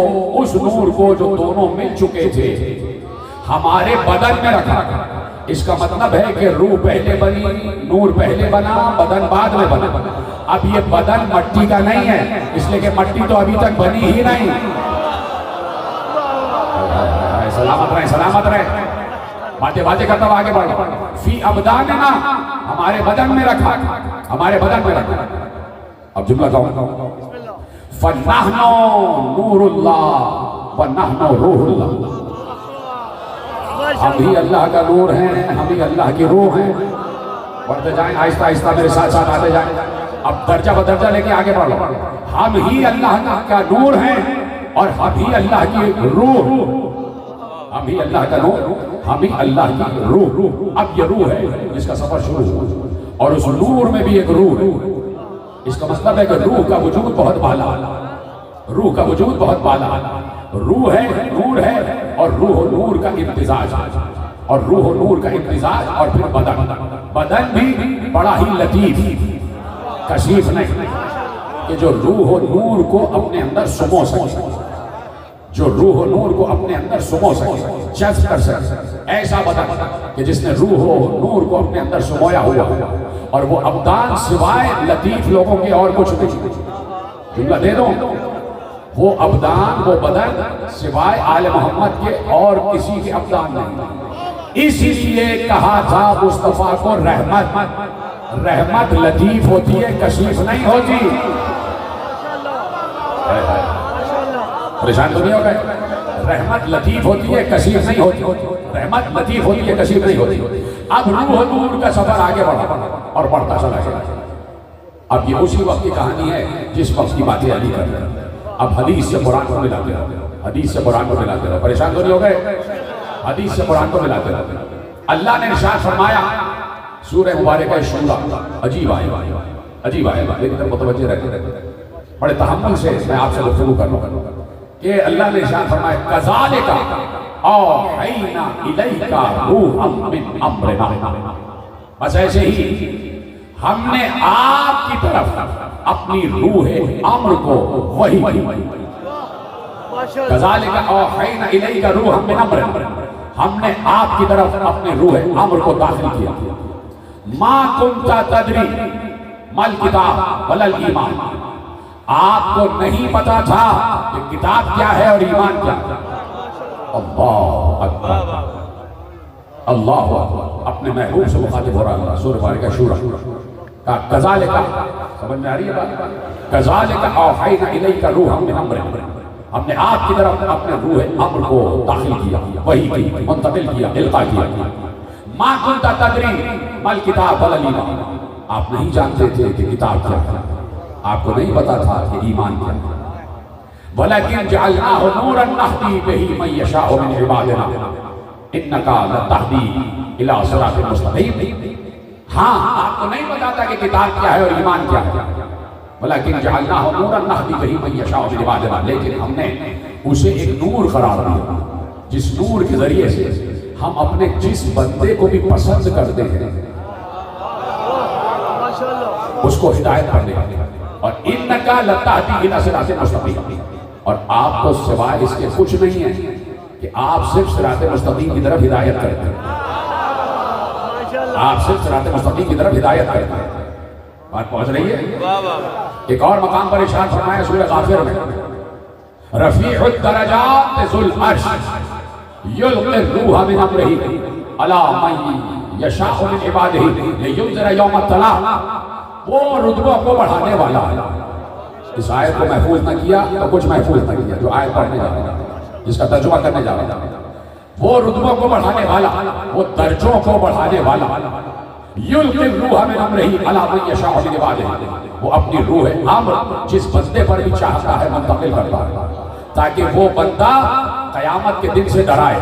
اس نور کو جو دونوں مل چکے تھے ہمارے بدن میں رکھا۔ اس کا مطلب ہے کہ روح پہلے بنی، نور پہلے بنا، بدن بعد میں بنا۔ اب یہ بدن مٹی کا نہیں ہے، اس لیے کہ مٹی تو ابھی تک بنی ہی نہیں۔ سلامت رہے، سلامت رہے، باتیں کرتا ہوں آگے بڑھو۔ فی ابداننا، ہمارے بدن میں رکھا، ہمارے بدن میں رکھا۔ اب جملہ کہوں، فَنَحْنُ نُورُ اللَّهِ وَنَحْنُ رُوحُ اللَّهِ، ہم ہی اللہ کا نور ہیں، ہم ہی اللہ کی روح ہیں۔ بڑھتے جائیں، آہستہ آہستہ میرے ساتھ ساتھ آتے جائیں، اب درجہ بدرجہ لے کے آگے بڑھو۔ ہم ہی اللہ کا نور ہیں اور ہم ہی اللہ کی روح، ہم ہی اللہ کا نور، ہم ہی اللہ کی روح۔ اب یہ روح ہے جس کا سفر شروع ہوا، اور اس نور میں بھی ایک روح ہے۔ اس کا مطلب ہے کہ روح کا وجود بہت بالا، روح کا وجود بہت بالا، روح ہے، نور ہے، اور روح و نور کا امتزاج، اور روح و نور کا امتزاج، اور پھر بدن بھی بڑا ہی لطیف، کشیف نہیں، کہ جو روح و نور کو اپنے اندر سمو سکے، جو روح و نور کو اپنے اندر سمو سکے، جذب کر سکے، ایسا بدن کہ جس نے روح و نور کو اپنے اندر سمویا ہوا، اور وہ ابدان سوائے لطیف لوگوں کے اور کچھ نہیں۔ جملہ دے دوں، وہ ابدان، وہ بدن سوائے آل محمد کے اور کسی کے ابدان نہیں۔ اسی لیے کہا تھا مصطفیٰ کو رحمت، رحمت لطیف ہوتی ہے، کشیف نہیں ہوتی۔ پریشان تو نہیں ہو گئے؟ رحمت لطیف ہوتی ہے، کشیف نہیں ہوتی، رحمت لطیف ہوتی ہے، کشیف نہیں ہوتی۔ اب روح و نور کا سفر آگے بڑھا اور بڑھتا چلا گیا۔ اب یہ اسی وقت کی کہانی ہے جس وقت کی باتیں علی کر رہے ہیں۔ اب حدیث سے قرآن کو ملاتے رہو، حدیث سے قرآن کو ملاتے رہو۔ پریشان تو نہیں ہو گئے؟ حدیث سے قرآن کو ملاتے رہو۔ اللہ نے ارشاد فرمایا سورہ مبارکہ شورى، عجیب آئے، عجیب آئے، لیکن متوجہ رہتے بڑے تحمل سے میں آپ سے گفتگو کر رہا ہوں کہ اللہ نے ارشاد فرمایا کذالک اوحینا الیک روحا من امرنا، بس ایسے ہی ہم نے آپ کی طرف اپنی روح امر کو وحی کی۔ کذالک اوحینا الیک روحا من امرنا، ہم نے آپ کی طرف اپنے روح امر کو داخل کیا۔ ما کنت تدری ما الکتاب ولا الایمان، آپ کو نہیں پتا تھا کہ کتاب کیا ہے اور ایمان کیا ہے۔ اللہ اکبر، اللہ اکبر، اپنے محبوب سے مخاطب ہو رہا ہے۔ سورہ مبارکہ شورى کا کذالک، سمجھ میں آ رہی ہے بات؟ کذالک اوحینا الیک روحا من امرنا، ہم نے آپ کی طرف اپنے روح امر کو داخل کیا، وحی کی، منتقل کیا، القاء کیا۔ ما کنت تدری ما الکتاب ولا الایمان، آپ نہیں جانتے تھے کہ کتاب کیا ہے، آپ کو نہیں پتا تھا کہ ایمان کیا ہے۔ وَلَكِنْ جَعَلْنَاهُ نُورًا نَهْدِي بِهِ مَن يَشَاءُ مِنْ عِبَادِنَا إِنَّكَ لَتَهْدِي إِلَىٰ صِرَاطٍ مُسْتَقِيمٍ، ہاں آپ کو نہیں پتا تھا کہ کتاب کیا ہے اور ایمان کیا ہے۔ وَلَكِنْ جَعَلْنَاهُ نُورًا نَهْدِي بِهِ مَن يَشَاءُ مِنْ عِبَادِنَا، لیکن ہم نے اسے ایک نور قرار دیا، جس نور کے ذریعے سے ہم اپنے جس بندے کو بھی پسند کرتے ہیں اس کو ہدایت کر دیں۔ اور انکا لتہدی الی صراط مستقیم، اور آپ کو سوائے اس کے کچھ نہیں ہے کہ آپ صرف صراط مستقیم کی طرف ہدایت کرتے ہیں، آپ صرف صراط مستقیم کی طرف ہدایت کرتے ہیں۔ بات پہنچ رہی ہے؟ ایک اور مقام پر ارشاد فرمایا سورہ غافر میں، رفیع الدرجات ذو العرش یلقی الروح من امرہ علی من یشاء من عبادہ لینذر یوم التلاق، وہ رتبوں کو بڑھانے والا ہے۔ اس آیت کو محفوظ نہ کیا تو کچھ محفوظ نہ کیا، جو آیت پڑھنے جا رہا ہے، جس کا ترجمہ کرنے جا رہا ہے۔ وہ رتبوں کو بڑھانے والا، وہ درجوں کو بڑھانے والا، یلقی الروح من امرہ علی من یشاء من عبادہ، وہ اپنی روح امر جس بندے پر بھی چاہتا ہے منتقل کرتا ہے، تاکہ وہ بندہ قیامت کے دن سے ڈرائے.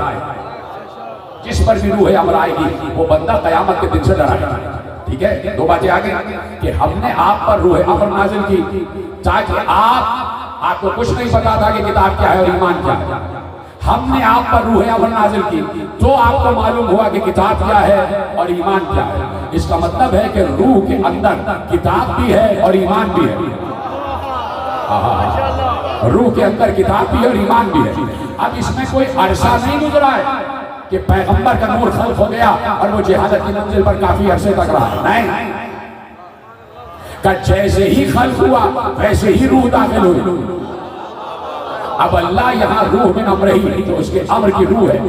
جس پر بھی روح امر آئے گی وہ بندہ قیامت کے دن سے ڈرائے. ٹھیک ہے، دو باتیں آگے کہ ہم نے آپ پر روح امر نازل کی تاکہ آپ کو کچھ نہیں پتا تھا کہ کتاب کیا ہے اور ایمان کیا ہے. ہم نے آپ پر روح امر نازل کی تو آپ کو معلوم ہوا کہ کتاب کیا ہے اور ایمان کیا ہے. اس کا مطلب ہے کہ روح کے اندر کتاب بھی ہے اور ایمان بھی ہے. روح کے اندر کتاب بھی ہے اور ایمان بھی ہے. اب اس میں کوئی عرصہ نہیں گزرا ہے کہ پیغمبر کا نور خلق ہو گیا اور وہ جہالت کی منزل پر کافی عرصے تک رہا. نہیں، کہ جیسے ہی خلق ہوا ویسے ہی روح داخل ہوئی. اب اللہ یہاں روح من امرہ، جو اس کے امر کی روح ہے،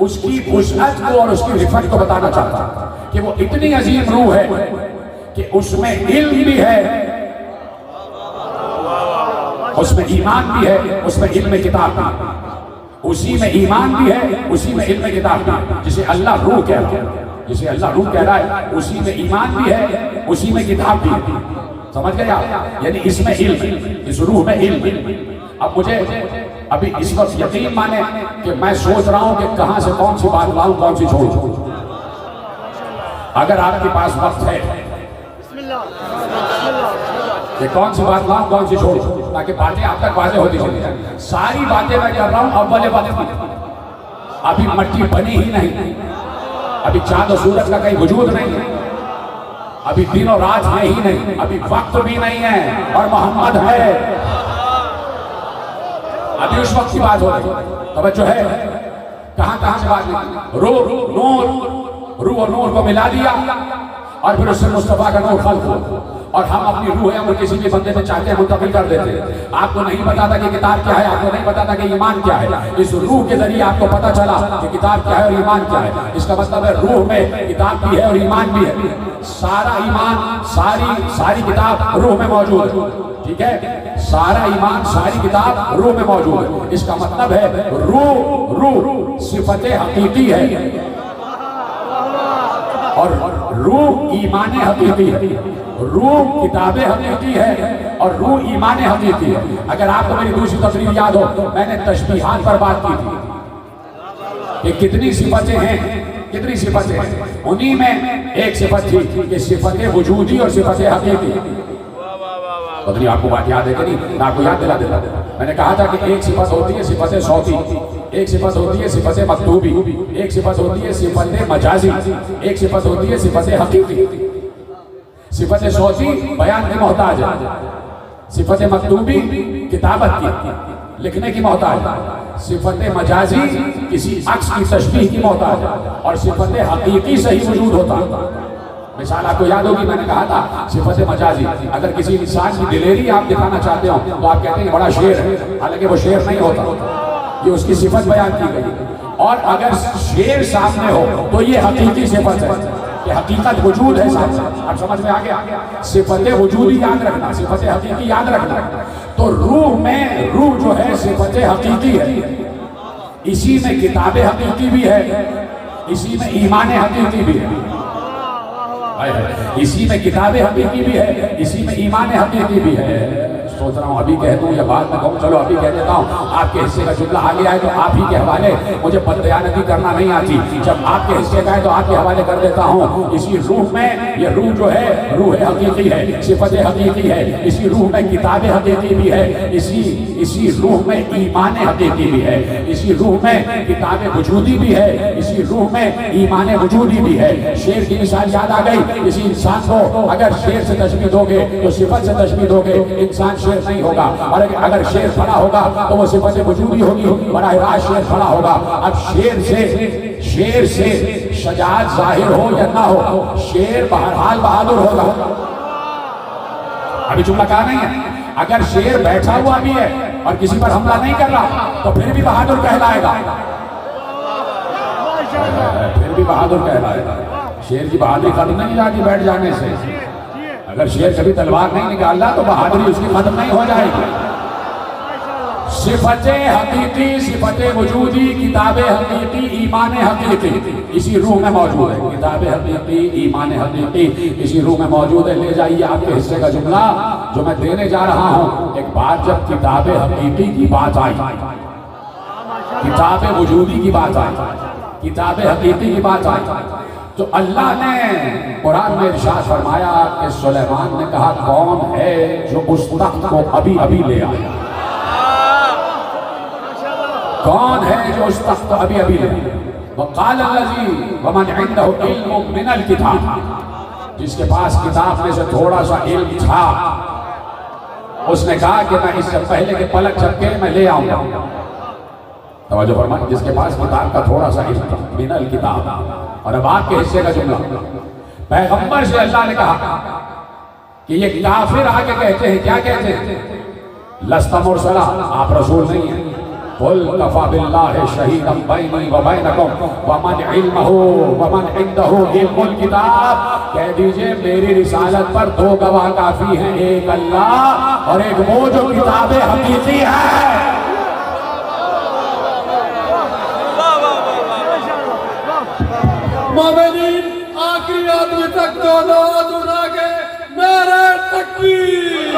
اس کی وسعت کو اور اس کی رفعت کو بتانا چاہتا ہے کہ وہ اتنی عظیم روح ہے کہ اس میں علم بھی ہے، اس میں ایمان بھی ہے، اس میں علم کتاب بھی ہے. اسی میں ایمان بھی ہے، اسی میں علم کتاب بھی ہے. جسے اللہ روح کہہ رہا ہے، جسے اللہ روح کہہ رہا ہے، اسی میں ایمان بھی ہے، اسی میں کتاب بھی ہے. سمجھ گئے آپ؟ یعنی اس میں علم، اس روح میں علم. اب مجھے ابھی اس وقت یقین مانے کہ میں سوچ رہا ہوں کہ کہاں سے کون سی بات لاؤں کون سی چھوڑوں. اگر آپ کے پاس وقت ہے کہ کون سی بات لاؤں کون سی چھوڑوں تاکہ باتیں آپ تک واضح ہوتی چلی جائیں. ساری باتیں میں کر رہا ہوں اول وقت کی. ابھی مٹی بنی ہی نہیں، ابھی چاند و سورج کا کہیں وجود نہیں ہے، ابھی دن و رات ہے ہی نہیں، ابھی وقت بھی نہیں ہے اور محمد ہے. ابھی اس وقت کی بات ہو رہی ہے. توجہ ہے، کہاں سے بات ہوئی؟ روح اور نور کو ملا دیا اور پھر اس سے مصطفیٰ کا نور خلق ہوا. اور ہم اپنی روح امر کسی بھی بندے میں چاہتے ہیں منتقل کر دیتے ہیں. آپ کو نہیں پتا تھا کہ کتاب کیا ہے، آپ کو نہیں پتا تھا کہ ایمان کیا ہے. اس روح کے ذریعے آپ کو پتا چلا کہ کتاب کیا ہے اور ایمان کیا ہے. اس کا مطلب ہے روح میں کتاب بھی ہے اور ایمان بھی ہے. سارا ایمان، ساری کتاب روح میں موجود ہے. ٹھیک ہے، سارا ایمان ساری کتاب روح میں موجود ہے. اس کا مطلب ہے روح صفت حقیقی ہے اور روح ایمان حقیقی ہے. روح کتاب حقیقی ہے اور روح ایمان حقیقی ہے. اگر آپ کو میری دوسری تقریر یاد ہو، میں نے تشبیہات پر بات کی تھی کہ کتنی صفتیں ہیں، کتنی صفتیں ہیں. انہی میں ایک صفت تھی کہ صفت وجودی اور صفت حقیقی. بدری آپ کو بات یاد ہے کہ نہیں؟ میں آپ کو یاد دلا دیتا. میں نے کہا تھا کہ ایک صفت ہوتی ہے صفت صوتی، ایک صفت ہوتی ہے صفت مکتوبی، ایک صفت ہوتی ہے صفت مجازی، ایک صفت ہوتی ہے صفت حقیقی. صفت صوتی بیان کی محتاج ہے، صفت مکتوبی کتابت کی، لکھنے کی محتاج ہے، صفت مجازی کسی عکس کی تشبیہ کی محتاج ہے، اور صفت حقیقی سے ہی وجود ہوتا ہے. مثال آپ کو یاد ہوگی، میں نے کہا تھا صفت مجازی، اگر کسی انسان کی دلیری آپ دکھانا چاہتے ہو تو آپ کہتے ہیں کہ بڑا شیر ہے، حالانکہ وہ شیر نہیں ہوتا، یہ اس کی صفت بیان کی گئی. اور اگر شیر سامنے ہو تو یہ حقیقی صفت ہے کہ حقیقت وجود ہے سامنے. اب سمجھ میں آ گیا؟ صفت وجودی یاد رکھنا، صفت حقیقی یاد رکھنا. تو روح جو ہے صفت حقیقی ہے. اسی میں کتاب حقیقی بھی ہے، اسی میں ایمان حقیقی بھی ہے، اسی میں کتاب حقیقی بھی ہے، اسی میں ایمان حقیقی بھی ہے. سوچ رہا ہوں ابھی کہہ دوں یا بعد میں کہوں. چلو ابھی کہہ دیتا ہوں. آپ کے حصے کا جملہ آ گیا ہے تو آپ ہی کے حوالے. مجھے بدبیانتی کرنا نہیں آتی. جب آپ کے حصے کا ہے تو آپ کے حوالے کر دیتا ہوں. اسی روح میں، یہ روح جو ہے روح حقیقی ہے، صفت حقیقی ہے. اسی روح میں کتاب حقیقی بھی ہے، اسی روح میں ایمان حقیقی بھی ہے، اسی روح میں کتاب وجودی بھی ہے، اسی روح میں ایمان وجودی بھی ہے. شیر کی مثال یاد آ گئی. اسی انسان کو اگر شیر سے تشبیہ دو گے تو صفت سے تشبیہ دو گے، انسان شیر نہیں ہوگا. اور اگر شیر کھڑا ہوگا تو وہ صفت وجودی ہوگی، براہ راست شیر کھڑا ہوگا. اب شیر سے شجاعت ظاہر ہو یا نہ ہو، شیر بہرحال بہادر ہوگا. ابھی جملہ کہا نہیں ہے. اگر شیر بیٹھا ہوا بھی ہے اور کسی پر حملہ نہیں کر رہا تو پھر بھی بہادر کہلائے گا، پھر بھی بہادر کہلائے گا. شیر کی بہادری ختم نہیں جاتی بیٹھ جانے سے. اگر شیر کبھی تلوار نہیں نکالتا تو بہادری اس کی ختم نہیں ہو جائے گی. صفت حقیقی، صفت وجودی، کتاب حقیقی، ایمان حقیقی اسی روح میں موجود ہے. کتاب حقیقی، ایمان حقیقی اسی روح میں موجود ہے. لے جائیے آپ کے حصے کا جملہ جو میں دینے جا رہا ہوں. ایک بار جب کتاب حقیقی کی بات آئی، کتاب وجودی کی بات آئی، کتاب حقیقی کی بات آئی، تو اللہ نے قرآن میں ارشاد فرمایا کہ سلیمان نے کہا کون ہے جو اس تخت کو ابھی ابھی لے آیا؟ کون ہے جو اس تخت کو ابھی ابھی لے آیا؟ وقال الذی ومن عنده علم من الکتاب، جس کے پاس کتاب میں سے تھوڑا سا علم تھا اس نے کہا کہ میں اس سے پہلے کہ پلک جھپکے میں لے آؤں گا. توجہ فرمائیں، جس کے پاس کتاب کا تھوڑا سا علم تھا، من الکتاب. اور اب آپ کے حصے کا جملہ، پیغمبر سے اللہ نے کہا کہ یہ کافر آگے کہتے ہیں، کیا کہتے ہیں؟ لست مرسلا، آپ رسول نہیں ہیں. قل کفی باللہ شہیدا بینی و بینکم ومن علمہ ومن عندہ علم الکتاب، کہہ دیجئے میری رسالت پر دو گواہ کافی ہیں، ایک اللہ اور ایک وہ جو کتاب حقیقی ہے. مومنین آخری آدمی تک دونوں ہاتھ اٹھا کے نعرہ تکبیر،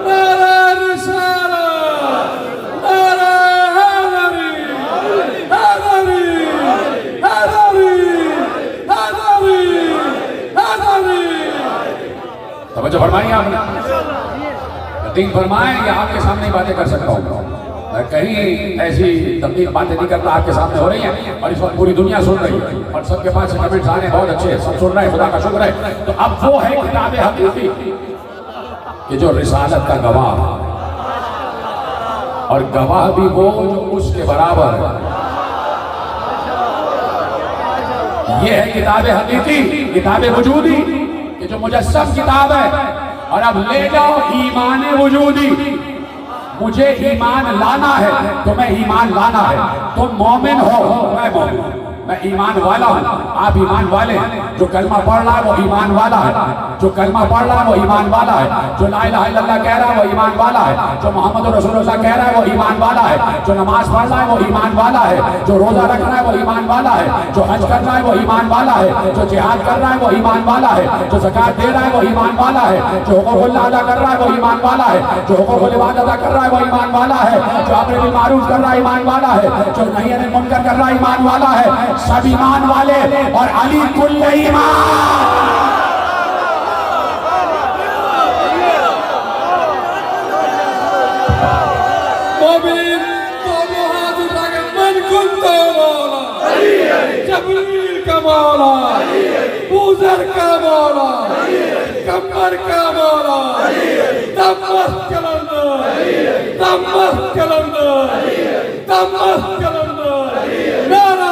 نعرہ رسالت، نعرہ حیدری، حیدری، حیدری، حیدری، حیدری. توجہ فرمائیں آپ نے، یقین فرمائیں کہ آپ کے سامنے باتیں کر سکتا ہوں. میں کہیں ایسی تبلیغ باتیں نہیں کرتا، آپ کے سامنے ہو رہی ہیں اور اس وقت پوری دنیا سن رہی ہے اور سب کے پاس کمنٹس آ رہے ہیں، بہت اچھے ہیں، سب سن رہے ہیں، خدا کا شکر ہے. تو اب وہ ہے کتاب حقیقی کہ جو رسالت کا گواہ ہے، اور گواہ بھی وہ جو اس کے برابر ہے. یہ ہے کتاب حقیقی، کتاب وجودی کہ جو مجسم کتاب ہے. اور اب لے جاؤ ایمان وجودی. مجھے ایمان لانا ہے، تمہیں ایمان لانا ہے. تم مومن ہو، میں مومن ہوں، میں ایمان والا ہوں، آپ ایمان والے ہیں. جو کلمہ پڑھ رہا ہے وہ ایمان والا ہے، جو کلمہ پڑھ رہا ہے وہ ایمان والا ہے، جو لا الہ الا اللہ کہہ رہا ہے وہ ایمان والا ہے، جو محمد رسول اللہ کہہ رہا ہے وہ ایمان والا ہے، جو نماز پڑھ رہا ہے وہ ایمان والا ہے، جو روزہ رکھ رہا ہے وہ ایمان والا ہے، جو حج کر رہا ہے وہ ایمان والا ہے، جو جہاد کر رہا ہے وہ ایمان والا ہے، جو زکوٰۃ دے رہا ہے وہ ایمان والا ہے، جو حقوق اللہ ادا کر رہا ہے وہ ایمان والا ہے، جو حقوق العباد ادا کر رہا ہے وہ ایمان والا ہے، جو امر بالمعروف کر رہا ہے ایمان والا ہے، جو نہی عن المنکر کر رہا ہے ایمان والا ہے. سب ایمان والے اور علی کل ایمان. مومنین دونوں ہاتھ اٹھا کے من کنت مولا، جبریل کا مولا، بوذر کا مولا، کمر کا مولا، دمشق کلندر، دمشق کلندر، دمشق کلندر. نعرہ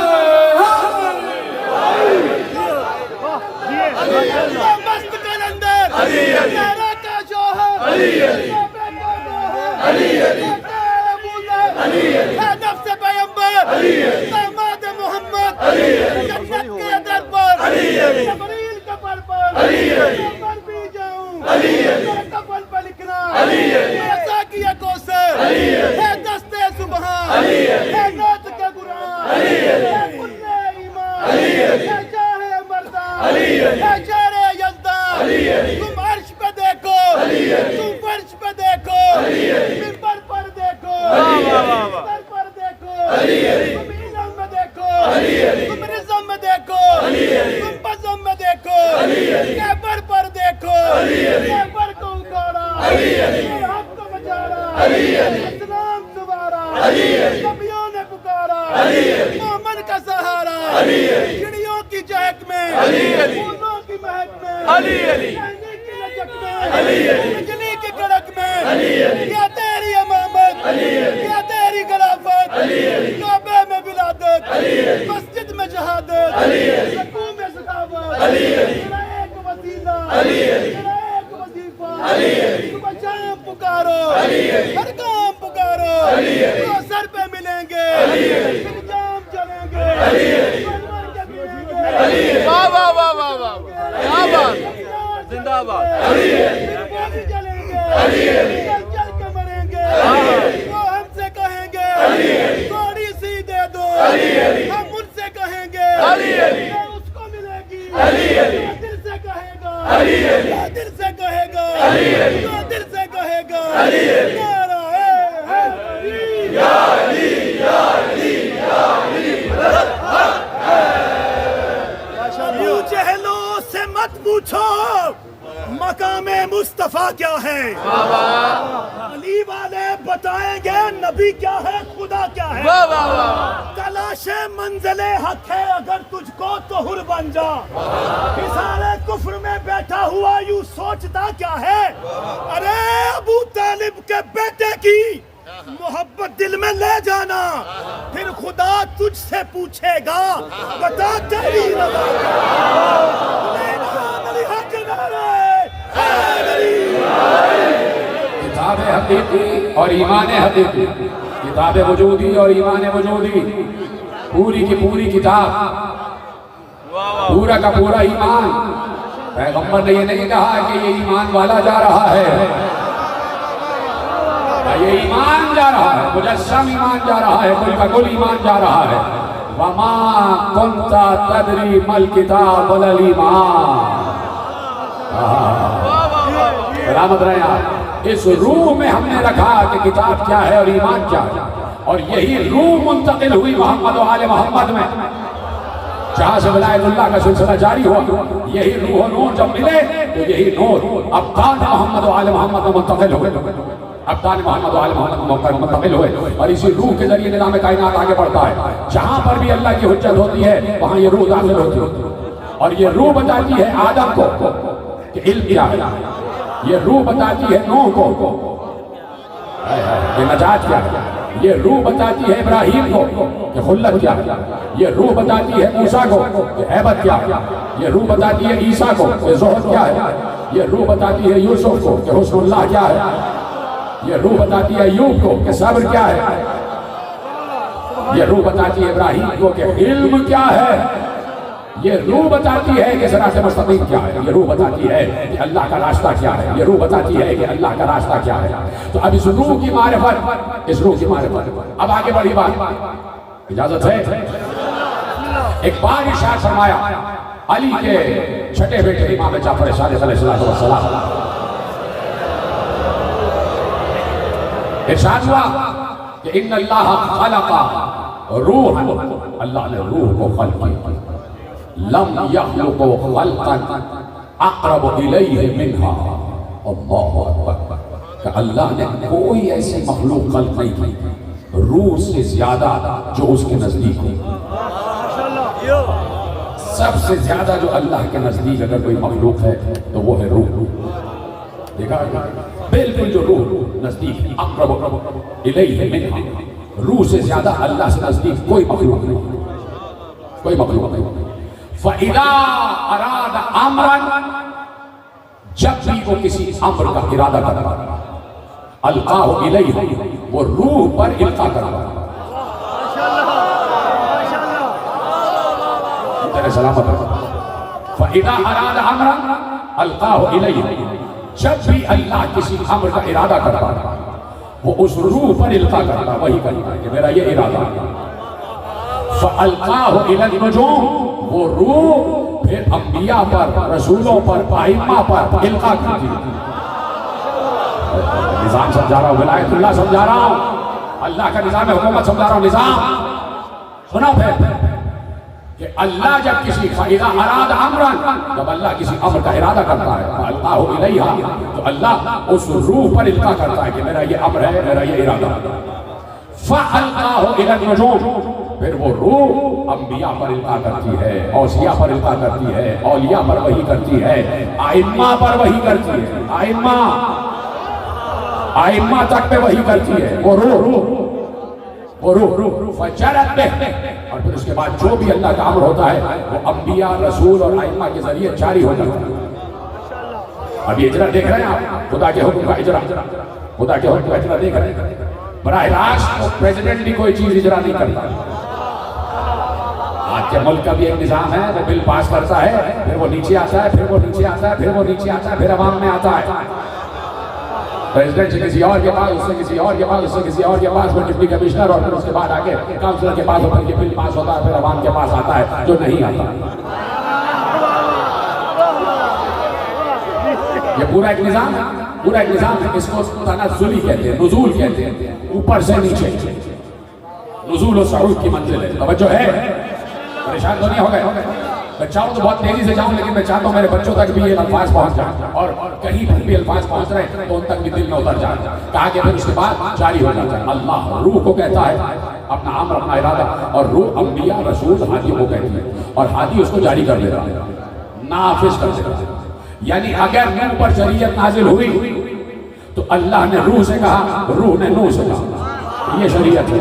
مست کلندر، نعرہ کا جوہر، نفس پیمبر، داماد محمد، جنت کے در پر، جبریل کفل پر، پر بھی جاؤں، کفل پر لکھنا، ایسا کیا کوثر، ہے دست سبحان، ہے نعت کا قرآن، ہے کل ایمان، ہے جاہ مردان، ہے شہر یزدان. تم عرش پہ دیکھو، تم فرش پہ دیکھو، منبر پر دیکھو، منبر پر دیکھو، تم علم میں دیکھو، تم رزم میں دیکھو، تم بزم میں دیکھو، کیبر پر دیکھو، کیبر کو اکھاڑا، حق کو بچارا، اسلام سوارا، نبیوں نے پکارا، مومن کا سہارا، چڑیوں کی چہک میں، پھولوں کی مہک میں، چاندنی کی لچک میں، بجلی کی کڑک میں، کیا تیری امامت، کیا تیری خلافت، کعبے میں ولادت، مسجد میں شہادت، سکوں میں سخاوت، تیرا ایک وسیلہ، تیرا ایک وظیفہ، صبح شام پکارو، ہر کام پکارو، تو سر پہ ملیں گے، پھر جام چلیں گے، منور کے ملیں گے. واہ واہ واہ واہ واہ، کیا بات، زندہ باد. چلیں گے، چل کے مریں گے، وہ ہم کیا ہے؟ علی والے بتائیں گے نبی کیا ہے، خدا کیا ہے۔ تلاش منزل حق ہے اگر تجھ کو تو حر بن جا، حصار کفر میں بیٹھا ہوا یوں سوچتا کیا ہے۔ ارے ابو طالب کے بیٹے کی محبت دل میں لے جانا، پھر خدا تجھ سے پوچھے گا بتا تیری رضا کتاب حقیقی اور ایمان حقیقی، کتاب وجودی اور ایمان وجودی، پوری کی پوری کتاب، پورا کا پورا ایمان۔ پیغمبر نے یہ نہیں کہا کہ یہ ایمان والا جا رہا ہے، یہ ایمان جا رہا ہے، مجسم ایمان جا رہا ہے، کل کا کل ایمان جا رہا ہے۔ وَمَا كُنْتَ تَدْرِي مَا الْكِتَابُ وَلَا الْإِيمَانُ۔ سلامت رہیں آپ۔ اس روح میں ہم نے رکھا کہ کتاب کیا ہے اور ایمان کیا ہے، اور یہی روح منتقل ہوئی محمد و آل محمد میں، جہاں سے ولایت اللہ کا سلسلہ جاری ہوا۔ یہی روح و نور جب ملے تو یہی نور ابدان محمد و آل محمد میں منتقل ہوئے، ابدان محمد و آل محمد میں منتقل ہوئے، اور اسی روح کے ذریعے نظام کائنات آگے بڑھتا ہے۔ جہاں پر بھی اللہ کی حجت ہوتی ہے وہاں یہ روح داخل ہوتی ہے، اور یہ روح بتاتی ہے آدم کو کہ علم کیا ہے، یہ روح بتاتی ہے نوح کو کہ نجات کیا ہے، یہ روح بتاتی ہے ابراہیم کو کہ خلت کیا ہے، یہ روح بتاتی ہے موسیٰ کو کہ عیبت کیا ہے، یہ روح بتاتی ہے عیسیٰ کو کہ زہد کیا ہے، یہ روح بتاتی ہے یوسف کو کہ حسن اللہ کیا ہے، یہ روح بتاتی ہے ایوب کو کہ صبر کیا ہے، یہ روح بتاتی ہے ابراہیم کو کہ علم کیا ہے، یہ روح بتاتی ہے کہ صراط مستقیم کیا ہے، یہ روح بتاتی ہے کہ اللہ کا راستہ کیا ہے، یہ روح بتاتی ہے کہ اللہ کا راستہ کیا ہے۔ تو اب اس روح کی معرفت، اس روح کی معرفت، اب آگے بڑھی بات، اجازت ہے؟ ایک بار ارشاد فرمایا علی کے چھٹے بیٹے امام جعفر صادق علیہ السلام، ارشاد ہوا کہ ان اللہ خلق روح، اللہ نے روح کو خلق کیا، لم یخلق خلقا اقرب الیہ منہا، اللہ اکبر، کہ اللہ نے کوئی ایسی مخلوق خلق نہیں کی روح سے زیادہ جو اس کے نزدیک ہو۔ سب سے زیادہ جو اللہ کے نزدیک اگر کوئی مخلوق ہے تو وہ ہے روح۔ دیکھا بالکل جو روح نزدیک اقرب الیہ منہا، روح سے زیادہ اللہ سے نزدیک کوئی مخلوق نہیں، کوئی مخلوق نہیں۔ فَإِذَا أَرَادَ أَمْرًا، جب بھی وہ کسی امر کا ارادہ کرتا القاہ الیہ، وہ روح پر القا کرتا۔ تیرے سلامت رہا۔ فَإِذَا أَرَادَ أَمْرًا القاہ الیہ، جب بھی اللہ کسی امر کا ارادہ کرتا وہ اس روح پر القا کرتا، وہی کرتا کہ میرا یہ ارادہ ہے۔ فَأَلْقَاهُ إِلَى النُّجُومِ، وہ روح پھر انبیاء پر، رسولوں پر، ائمہ پر القا کرتی۔ نظام سمجھا رہا ہوں، ولایت اللہ سمجھا رہا ہوں، اللہ کا نظام حکومت سمجھا رہا ہوں۔ نظام سنو پھر کہ اللہ جب کسی فَإِذَا أَرَادَ أَمْرًا، جب اللہ کسی امر کا ارادہ کرتا ہے فَأَلْقَاهُ إِلَيْهَا، تو اللہ اس روح پر القا کرتا ہے کہ میرا یہ امر ہے، میرا یہ ارادہ ہے۔ فَأَلْقَاهُ إِلَى النُّجُومِ، پھر وہ روح انبیاء پر القا کرتی ہے، اوصیاء پر القا کرتی ہے، اولیاء پر وحی کرتی ہے، ائمہ پر وحی کرتی ہے، ائمہ تک پہ وحی کرتی ہے، وہ روح فجرت بہ، اور پھر اس کے بعد جو بھی اللہ کا امر ہوتا ہے وہ انبیاء، رسول اور ائمہ کے ذریعے جاری ہو جاتا ہے۔ اب یہ اجرا دیکھ رہے ہیں آپ، خدا کے حکم کا اجرا، خدا کے حکم کا اجرا دیکھ رہے ہیں۔ براہ راست پریزیڈنٹ بھی کوئی چیز اجرا نہیں کرتا۔ آج کے ملک کا بھی ایک نظام ہے، وہ بل پاس کرتا ہے، پھر وہ نیچے آتا ہے، پھر وہ نیچے آتا ہے، پھر وہ نیچے آتا ہے، پھر عوام میں آتا ہے۔ پریزیڈنٹ سے کسی اور کے پاس، اس سے کسی اور کے پاس، اس سے کسی اور کے پاس، وہ ڈپٹی کمشنر، اور پھر اس کے بعد آگے کاؤنسلر کے پاس، پھر یہ بل پاس ہوتا ہے، پھر عوام کے پاس آتا ہے جو نہیں آتا۔ یہ پورا ایک نظام ہے، پورا ایک نظام ہے۔ اس کو تنزلی کہتے ہیں، نزول کہتے ہیں، اوپر سے نیچے، نزول و صعود کی منزل ہے۔ توجہ ہے؟ پریشان تو نہیں ہو گئے؟ میں چاہوں تو بہت تیزی سے جاؤں، لیکن میں چاہتا ہوں میرے بچوں تک بھی یہ الفاظ پہنچ جائیں، اور کہیں پر بھی الفاظ پہنچ رہے ہیں تو ان تک بھی دل میں اتر جائیں. کہا کہ پھر اس کے بعد جاری ہو جاتا ہے. اللہ روح کو کہتا ہے اپنا امر اپنا ارادہ، اور روح انبیاء رسول ہادی کو کہتی ہے، اور ہادی اس کو جاری کر دیتا ہے، نافذ کر دیتا ہے. یعنی اگر نوح پر شریعت نازل ہوئی تو اللہ نے روح سے کہا، روح نے نوح سے کہا، یہ شریعت ہے.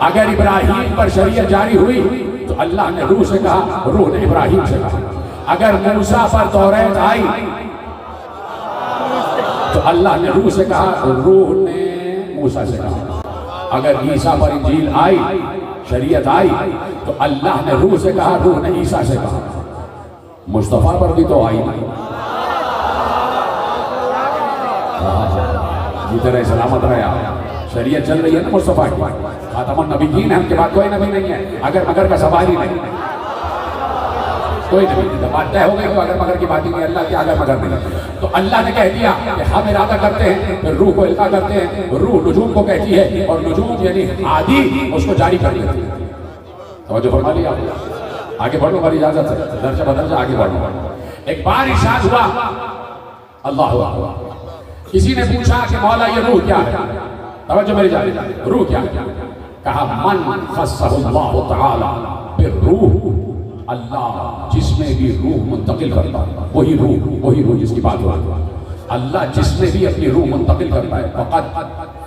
اگر ابراہیم پر شریعت جاری ہوئی تو اللہ نے روح سے کہا، روح نے ابراہیم سے کہا. اگر موسیٰ پر توریت آئی تو اللہ نے روح سے کہا، روح نے موسیٰ سے کہا. اگر عیسیٰ پر انجیل آئی، شریعت آئی تو اللہ نے روح سے کہا، روح نے عیسیٰ سے کہا. مصطفیٰ پر بھی تو آئی نہیں. جتنے سلامت رہے آپ، شریعت چل رہی ہے نا مصطفیٰ کی، خاتم النبیین ہے، ہم کے بعد کوئی نبی نہیں ہے. اگر مگر کا سوال ہی نہیں، کوئی نبی نہیں. بات طے ہو گئی تو اگر مگر کی بات ہی نہیں، اللہ کی اگر مگر نہیں. تو اللہ نے کہہ دیا کہ ہم ارادہ کرتے ہیں، پھر روح کو القا کرتے ہیں. روح نجوم کو کہتی ہے، اور نجوم یعنی عادی اس کو جاری کر دیتی ہے. توجہ فرما لیا. آگے بڑھو بڑی اجازت ہے، درجہ بدرجہ آگے بڑھو. ایک بار ارشاد ہوا، اللہ اکبر. کسی نے پوچھا کہ مولا یہ روح کیا ہے؟ توجہ میری جانب، روح کیا ہے؟ کہا من خصہ اللہ تعالی بالروح، اللہ جس میں بھی روح منتقل کرتا ہے، وہی روح جس کی بات ہو رہی ہے. اللہ جس میں بھی اپنی روح منتقل کرتا ہے، فقط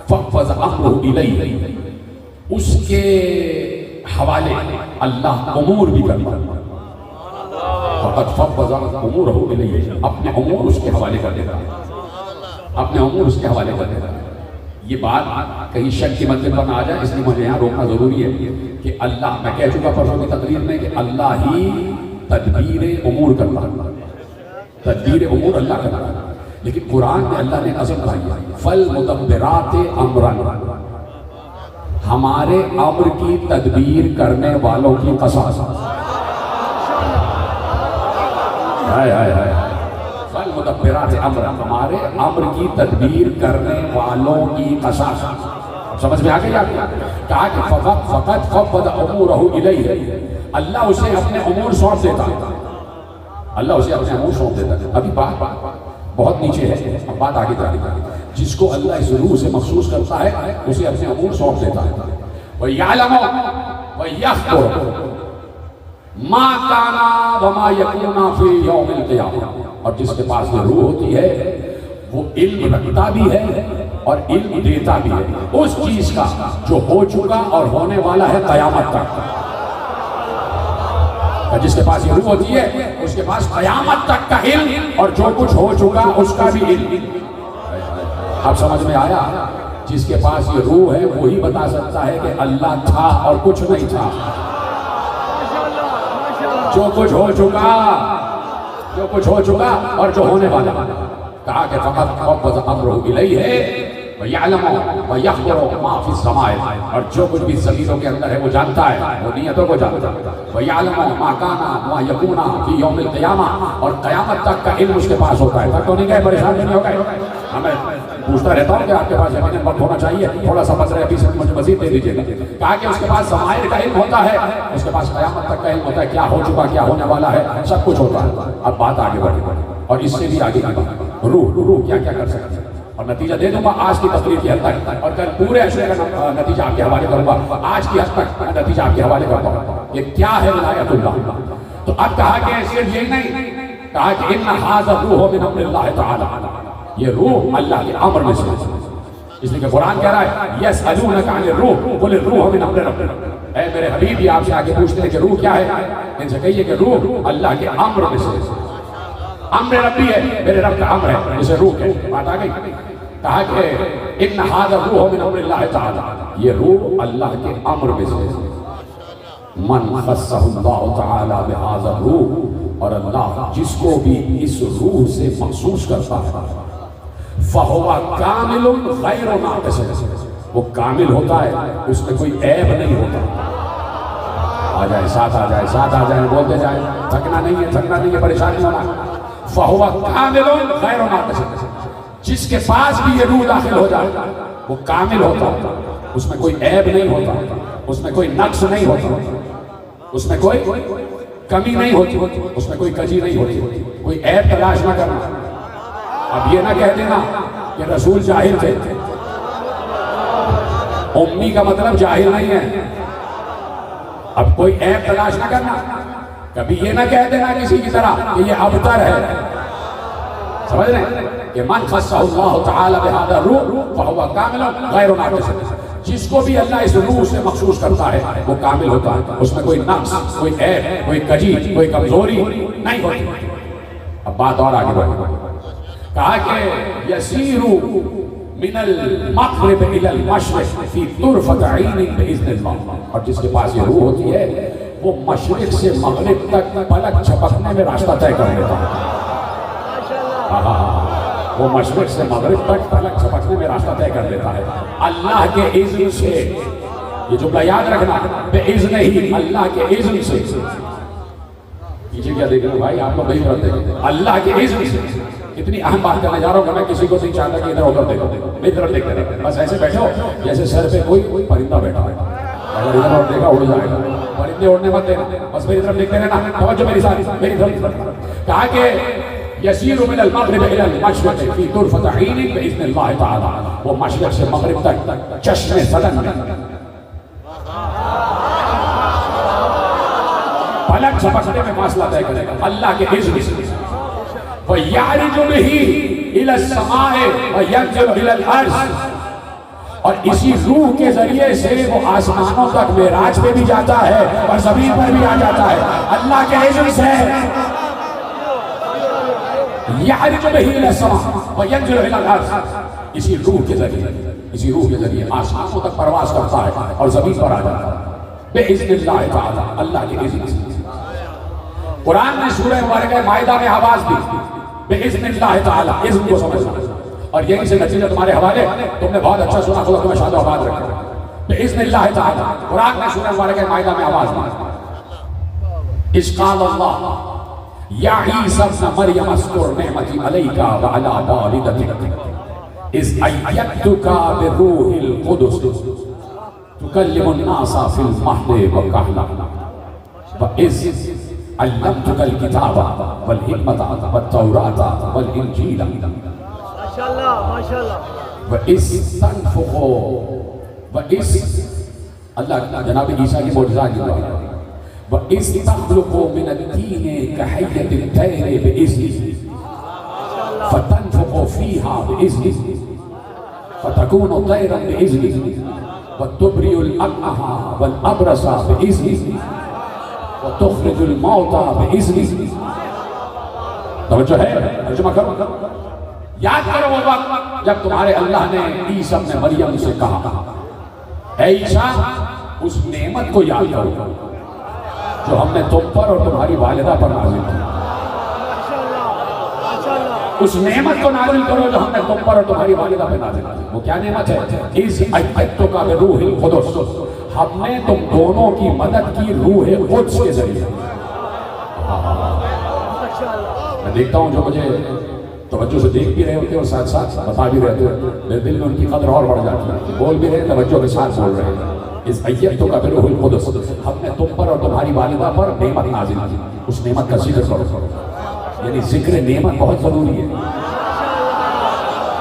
ففض امرہ الیہ، اس کے حوالے اللہ امور بھی کرتا ہے. فقط ففض امورہ الیہ، اپنے امور اس کے حوالے کر دیتا ہے، اپنے امور اس کے حوالے کر دیتا ہے. یہ بات کہیں شک کی منزل پر نہ آ جائے، اس لیے مجھے یہاں روکنا ضروری ہے کہ اللہ، میں کہہ چکا پرسوں کی تقریر میں کہ اللہ ہی تدبیر امور کرتا ہے، تدبیر امور اللہ کرتا ہے. لیکن قرآن میں اللہ نے عزم کہی ہے، فالمدبرات امرا، ہمارے امر کی تدبیر کرنے والوں کی قسم. فالمدبرات امرا، ہمارے امر کی تدبیر کرنے والوں کی قسم. سمجھ میں آ گئی آپ؟ کہا کہ فقط ففض امورہ الیہ، اللہ اسے اپنے امور سونپ دیتا ہے، اللہ اسے اپنے امور سونپ دیتا ہے. ابھی بات بہت نیچے ہے، اب بات آگے جا رہی ہے. جس کو اللہ اس روح سے مخصوص کرتا ہے اسے اپنے امور سونپ دیتا ہے. وَيَعْلَمُ وَيَخْبُرُ مَا كَانَ وَمَا يَكُونَ فِي يَوْمِ الْقِيَامَةِ، اور جس کے پاس یہ روح ہوتی ہے وہ علم رکھتا بھی ہے اور علم دیتا بھی ہے اس چیز کا جو ہو چکا اور ہونے والا ہے قیامت تک. جس کے پاس یہ روح ہوتی ہے اس کے پاس قیامت تک کا علم، اور جو کچھ ہو چکا اس کا بھی علم. اب سمجھ میں آیا؟ جس کے پاس یہ روح ہے وہی بتا سکتا ہے کہ اللہ تھا اور کچھ نہیں تھا. جو کچھ ہو چکا، جو کچھ ہو چکا اور جو ہونے والا. کہا کہ فقط ففض امرہ الیہ وَيَعْلَمُ وَيَخْبُرُ مَا فِي السَّمَاءِ، اور جو کچھ بھی زمینوں کے اندر ہے وہ جانتا ہے، وہ نیتوں کو جانتا ہے. وَيَعْلَمُ مَا كَانَ وَمَا يَكُونَ فِي يَوْمِ الْقِيَامَةِ، اور قیامت تک کا علم اس کے پاس ہوتا ہے. تک تو نہیں گئے، پریشان نہیں ہو گئے. ہمیں پوچھتا رہتا ہوں کہ آپ کے پاس یقیناً وقت ہونا چاہیے، تھوڑا سا بچ رہے 20 منٹ مجھے مزید دے دیجیے گا. کہا کہ اس کے پاس ضمائر کا علم ہوتا ہے، اس کے پاس قیامت تک کا علم ہوتا ہے، کیا ہو چکا کیا ہونے والا ہے، سب کچھ ہوتا ہے. اب بات آگے بڑھے، اور اس سے بھی آگے کی بات، روح کیا کیا کر سکتے ہیں. اور نتیجہ دے دوں گا آج کی تقریر کی حد تک، اور کل پورے عشرے کا نتیجہ آپ کے حوالے کروں گا. آج کی حد تک نتیجہ آپ کے حوالے کرتا ہوں کہ کیا ہے ولایت اللہ. تو اب کہا کہ صرف یہ نہیں، کہا کہ ان ھذا الروح من امر اللہ تعالی، یہ روح اللہ کے امر میں سے. اس لیے کہ قرآن کہہ رہا ہے یسألونک عن الروح قل الروح من امر ربک. اے میرے حبیب، یہ آپ سے آگے پوچھتے ہیں کہ روح کیا ہے، ان سے کہیے کہ روح اللہ کے امر میں سے، امر ربی ہے، میرے رب کا امر ہے، اسے روح ہے. بات آ گئی. کہا کہ ان ھذا الروح من امر اللہ تعالی، یہ روح اللہ کے امر میں سے. من خصہ اللہ تعالی بہذا الروح، اور اللہ جس کو بھی اس روح سے مخصوص کرتا ہے، فہو کامل غیر ناقص، وہ کامل ہوتا ہے، اس میں کوئی عیب نہیں ہوتا. آ جائے ساتھ، آ جائے ساتھ، آ جائے، بولتے جائیں، تھکنا نہیں ہے، تھکنا نہیں ہے، پریشان نہیں ہونا. فہو کامل غیر ناقص، جس کے پاس بھی یہ روح داخل ہو جائے وہ کامل ہوتا ہے، اس میں کوئی عیب نہیں ہوتا، اس میں کوئی نقص نہیں ہوتا. اس میں کوئی کمی نہیں ہوتی، اس میں کوئی کجی نہیں ہوتی، کوئی عیب تلاش نہ کرنا۔ اب یہ نہ کہہ دینا کہ رسول جاہل تھے، امی کا مطلب جاہل نہیں ہے۔ اب کوئی عیب تلاش نہ کرنا، کبھی یہ نہ کہہ دینا کسی کی طرح کہ یہ ابتر ہے، سمجھ رہے ہیں کہ من خصہ اللہ تعالی بہذا الروح فہو کامل غیر ناقص، جس کو بھی اللہ اس روح سے مخصوص کرتا ہے وہ کامل ہوتا ہے، اس میں کوئی نقص، کوئی عیب، کوئی کجی، کوئی کمزوری نہیں ہوتی۔ اب بات اور آگے بڑھی، کہا کہ یسیر من المغرب الى المشرق فی طرفۃ عین باذن اللہ، اور جس کے پاس یہ روح ہوتی ہے وہ مشرق سے مغرب تک پلک جھپکنے میں راستہ طے کر لیتا ہے۔ وہ مشرق سے مغرب تک پلک جھپکنے میں راستہ طے کر لیتا ہے اللہ کے اذن سے۔ یہ جملہ یاد رکھنا، باذن ہی، اللہ کے اذن سے۔ پیچھے کیا دیکھ رہے بھائی، آپ کو نہیں رکھ دیں، اللہ کے اذن سے۔ اتنی اہم بات کرنا چاہ رہا ہوں کہ میں کسی کو نہیں چاہتا کہ ادھر ادھر دیکھو، میری طرف دیکھتے رہے، بس ایسے بیٹھو جیسے سر پہ کوئی پرندہ بیٹھا ہے، اگر ادھر اور دیکھا اڑ جائے گا، پرندے اڑنے مت دینا، بس میری طرف دیکھتے رہنا، توجہ میری ساتھ، میری طرف۔ کہا کہ یسیر من المغرب الى المشرق فی طرفۃ عین باذن اللہ تعالی، وہ مشرق سے مغرب تک چشم زدن میں پلک جھپکنے میں فاصلہ طے کرے گا اللہ کے اذن سے۔ وَيَعْرِجُ بِهِ إِلَى السَّمَاءِ وَيَنْزِلُ إِلَى الْأَرْضِ، اور اسی روح کے ذریعے سے وہ آسمانوں تک معراج پہ بھی جاتا ہے اور زمین پر بھی آ جاتا ہے اللہ کے اذن سے۔ يَعْرِجُ بِهِ إِلَى السَّمَاءِ وَيَنْزِلُ إِلَى الْأَرْضِ، اسی روح کے ذریعے آسمانوں تک پرواز کرتا ہے اور زمین پر آ جاتا ہے بِإِذْنِ اللَّهِ تَعَالَى، اللہ کے اذن سے۔ قرآن نے سورہ مبارکہ مائدہ میں آواز دی بِإِذْنِ اللَّهِ تعالیٰ، اذن کو سمجھنا، اور یہیں سے نتیجہ تمہارے حوالے، تم نے بہت اچھا سنا، خدا تمہیں شاد و آباد رکھے۔ بِإِذْنِ اللَّهِ تعالیٰ، قرآن نے سورہ مبارکہ مائدہ میں آواز دی، اِذْ قَالَ اللَّهُ يَا عِيسَى ابْنَ مَرْيَمَ اذْكُرْ نِعْمَتِي عَلَيْكَ وَعَلَىٰ وَالِدَتِكَ إِذْ أَيَّدْتُكَ بِالرُّوحِ الْقُدُسِ تُكَلِّمُ النَّاسَ فِي الْمَهْدِ وَكَهْلًا وَإِذْ علمتك الكتاب والحکمة والتوراة والانجیل وَإِذْ تَنْفُخُ وَإِذْ اللہ جناب عیسیٰ کی معجزات کی بات، وَإِذْ تَخْلُقُ مِنَ الطِّينِ كَحَيَّةِ الطَّيْرِ بِإِذْنِهِ فَتَنْفُخُ فِيهَا بِإِذْنِهِ فَتَكُونُ طَيْرًا بِإِذْنِهِ وَتُبْرِئُ الْأَكْمَحَ وَالْأَبْرَصَ بِإِذْنِهِ وَتُخْرِجُ الْمَوْتَى بِإِذْنِهِ۔ توجہ ہے، ترجمہ کرو، یاد کرو وہ وقت جب تمہارے اللہ نے عیسیٰ ابن مریم سے کہا، اے عیسیٰ اس نعمت کو یاد کرو جو ہم نے تم پر اور تمہاری والدہ پر نازل کی، اس نعمت کو نازل کرو جو ہم نے تم پر اور تمہاری والدہ پر نازل کی۔ وہ کیا نعمت ہے؟ اِذْ أَيَّدْتُكَ بِالرُّوحِ الْقُدُسِ، ہم نے تم دونوں کی مدد کی روح قدس کے ذریعے۔ میں دیکھتا ہوں جو مجھے توجہ سے دیکھ بھی رہے ہوتے اور ساتھ ساتھ بتا بھی رہتے ہیں، میرے دل میں ان کی قدر اور بڑھ جاتی ہے، بول بھی رہے توجہ کے ساتھ بول رہے ہیں۔ اِذْ أَيَّدْتُكَ بِالرُّوحِ الْقُدُسِ، ہم نے تم پر اور تمہاری والدہ پر نعمت نازل کی، اس نعمت کا ذکر کرو، یعنی ذکر نعمت بہت ضروری ہے،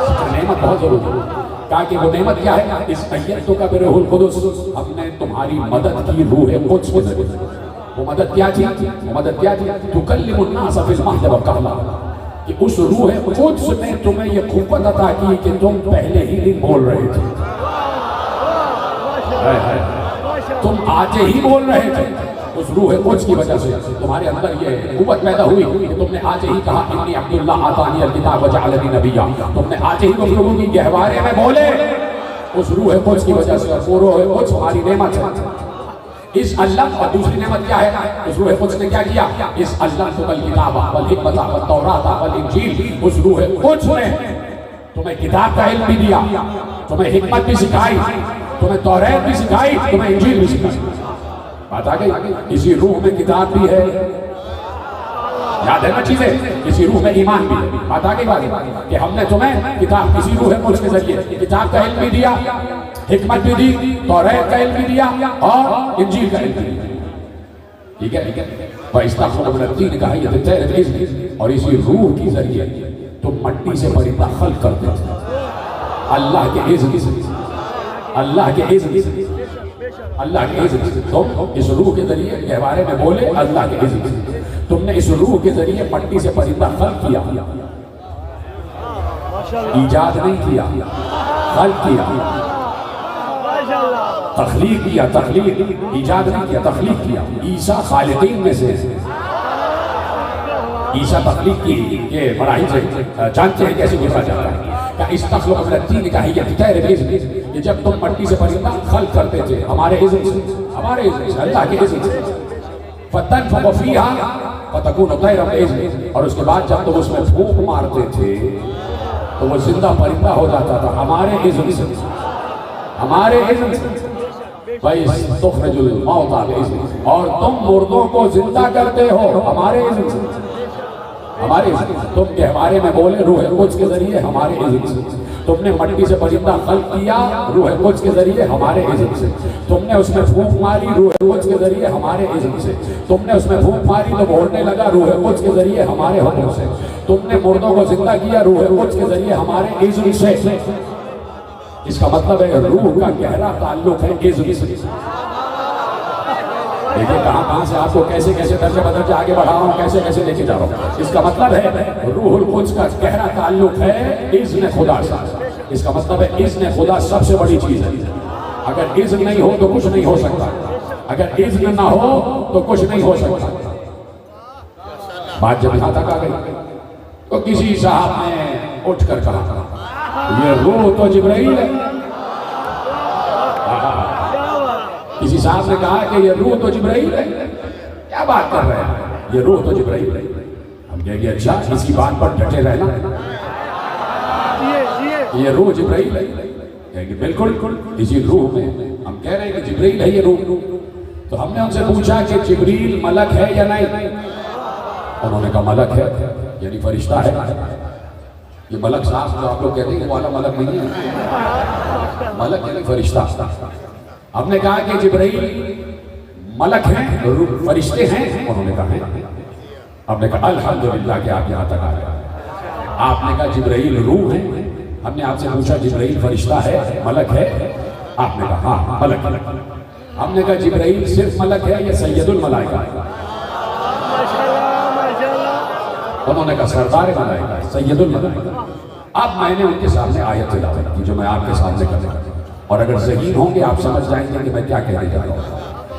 ذکر نعمت بہت ضروری ہے۔ کہا کہ وہ نعمت کیا ہے؟ اِذْ أَيَّدْتُكَ بِالرُّوحِ الْقُدُسِ، ہم نے تمہاری مدد کی روح قدس کے ذریعے۔ وہ مدد کیا تھی؟ وہ مدد کیا تھی؟ تُكَلِّمُ النَّاسَ فِي الْمَهْدِ وَكَهْلًا، کہ اس روح قدس نے تمہیں یہ قوت عطا کی کہ تم پہلے ہی دن بول رہے تھے، تم آج ہی بول رہے تھے، اس روح قدس کی وجہ سے تمہارے اندر یہ قوت پیدا ہوئی کہ تم نے آج ہی کہا انی عبداللہ آتانی الکتاب وجعلنی نبیا، تم نے آج ہی گفتگو کی گہوارے میں بولے، اس روح قدس کی وجہ سے، وہ روح قدس ہماری نعمت ہے۔ اس اللہ، اور دوسری نعمت کیا ہے؟ اس روح قدس نے کیا کیا؟ اس اللہ کو الکتاب والحکمت والتوراۃ والانجیل، اس روح قدس نے تمہیں کتاب کا علم بھی دیا، تمہیں حکمت بھی سکھائی، تمہیں توریت بھی سکھائی، تمہیں انجیل بھی سکھائی۔ بات آ گئی؟ اسی روح میں کتاب بھی ہے، یاد ہے نا چیزیں، اسی روح میں ایمان بھی ہے۔ بات آ گئی بات کہ ہم نے تمہیں کتاب کسی روح قدس کے ذریعے کتاب کا علم بھی دیا، حکمت بھی دی، توریت کا علم بھی دیا اور انجیل کا علم بھی دیا۔ ٹھیک ہے فَإِسْتَخْرَجَ مِنَ الطِّينِ كَهَيْئَةِ الطَّيْرِ بِإِذْنِهِ، اور اسی روح کی ذریعے تم مٹی سے پرندہ خلق کرتے تھے اللہ کے اذن سے، اللہ کے اذن سے، اللہ کے اذن سے۔ تم اس روح کے ذریعے گہوارے میں بولے اللہ کے اذن سے، تم نے اس روح کے ذریعے مٹی سے پرندہ خلق کیا، ایجاد نہیں کیا، خلق کیا، تخلیق کیا، تخلیق ایجاد نہیں کیا، تخلیق کیا۔ عیسیٰ خالقین میں سے، عیسیٰ تخلیق کی یہ بڑائی سے جانتے ہیں کیسے لکھا جاتا ہے کہ استخلق من الطین کہیۃ الطیر بإذنہ، کہ جب تم مٹی سے پرندہ خلق کرتے تھے ہمارے اذن سے، ہمارے اذن سے، اللہ کے اذن سے، فتنفخ فیہا فتکون طیرا بإذنہ، اور اس کے بعد جب تم اس میں پھونک مارتے تھے تو وہ زندہ پرندہ ہو جاتا تھا ہمارے اذن سے، ہمارے اذن سے۔ وَإِسْتُخْرِجُ الْمَوْتَى بِإِذْنِهِ، اور تم مردوں کو زندہ کرتے ہو ہمارے اذن سے، ہمارے اذن سے۔ تم گہوارے میں بولے روح قدس کے ذریعے ہمارے اذن سے، تم نے مٹی سے پرندہ خلق کیا روح قدس کے ذریعے ہمارے اذن سے، تم نے اس میں پھونک ماری روح قدس کے ذریعے ہمارے اذن سے، تم نے اس میں پھونک ماری تو بولنے لگا روح قدس کے ذریعے ہمارے حکم سے، تم نے مردوں کو زندہ کیا روح قدس کے ذریعے ہمارے اذن سے۔ اس کا مطلب ہے روح کا گہرا تعلق ہے اذن سے۔ دیکھیں کہاں سے آپ کو کیسے کیسے درجہ بدرجہ آگے بڑھا رہا ہوں، کیسے کیسے لے کے جا رہا ہوں۔ اس کا مطلب ہے روح القدس کا گہرا تعلق ہے اذن خدا سے۔ اس کا مطلب ہے اذن خدا سب سے بڑی چیز ہے۔ اگر اذن نہیں ہو تو کچھ نہیں ہو سکتا، اگر اذن نہ ہو تو کچھ نہیں ہو سکتا۔ بات جب یہاں تک آ گئی تو کسی صاحب نے اٹھ کر کہا یہ روح تو جبرائیل ہے۔ کسی صاحب نے کہا کہ یہ روح تو جبرائیل ہے، کیا بات کر رہے ہیں، یہ روح تو جبرائیل ہے۔ ہم کہیں گے اچھا اسی بات پر ڈٹے رہنا، یہ روح جبرائیل ہے، کہیں گے بالکل اسی روح میں ہم کہہ رہے ہیں کہ جبرائیل ہے یہ روح۔ تو ہم نے ان سے پوچھا کہ جبریل ملک ہے یا نہیں؟ انہوں نے کہا ملک ہے، یعنی فرشتہ ہے۔ یہ ملک صاحب جو آپ لوگ کہتے ہیں وہ والا ملک نہیں ہے، ملک یعنی فرشتہ۔ ہم نے کہا کہ جبرائیل ملک ہیں، فرشتے ہیں؟ انہوں نے کہا ہیں۔ ہم نے کہا الحمدللہ کہ آپ یہاں تک آئے۔ آپ نے کہا جبرائیل روح ہے، ہم نے آپ سے پوچھا جبرائیل فرشتہ ہے، ملک ہے؟ آپ نے کہا ہاں ملک۔ ہم نے کہا جبرائیل صرف ملک ہے یا سید الملائکہ؟ انہوں نے کہا سردار ملائکہ، سید الملائکہ۔ اب میں نے ان کے سامنے آیت تلاوت کی جو میں آپ کے سامنے کر رہا ہوں، اور اگر ذہین ہوں گے آپ سمجھ جائیں گے کہ میں کیا کہنے جا رہا ہوں۔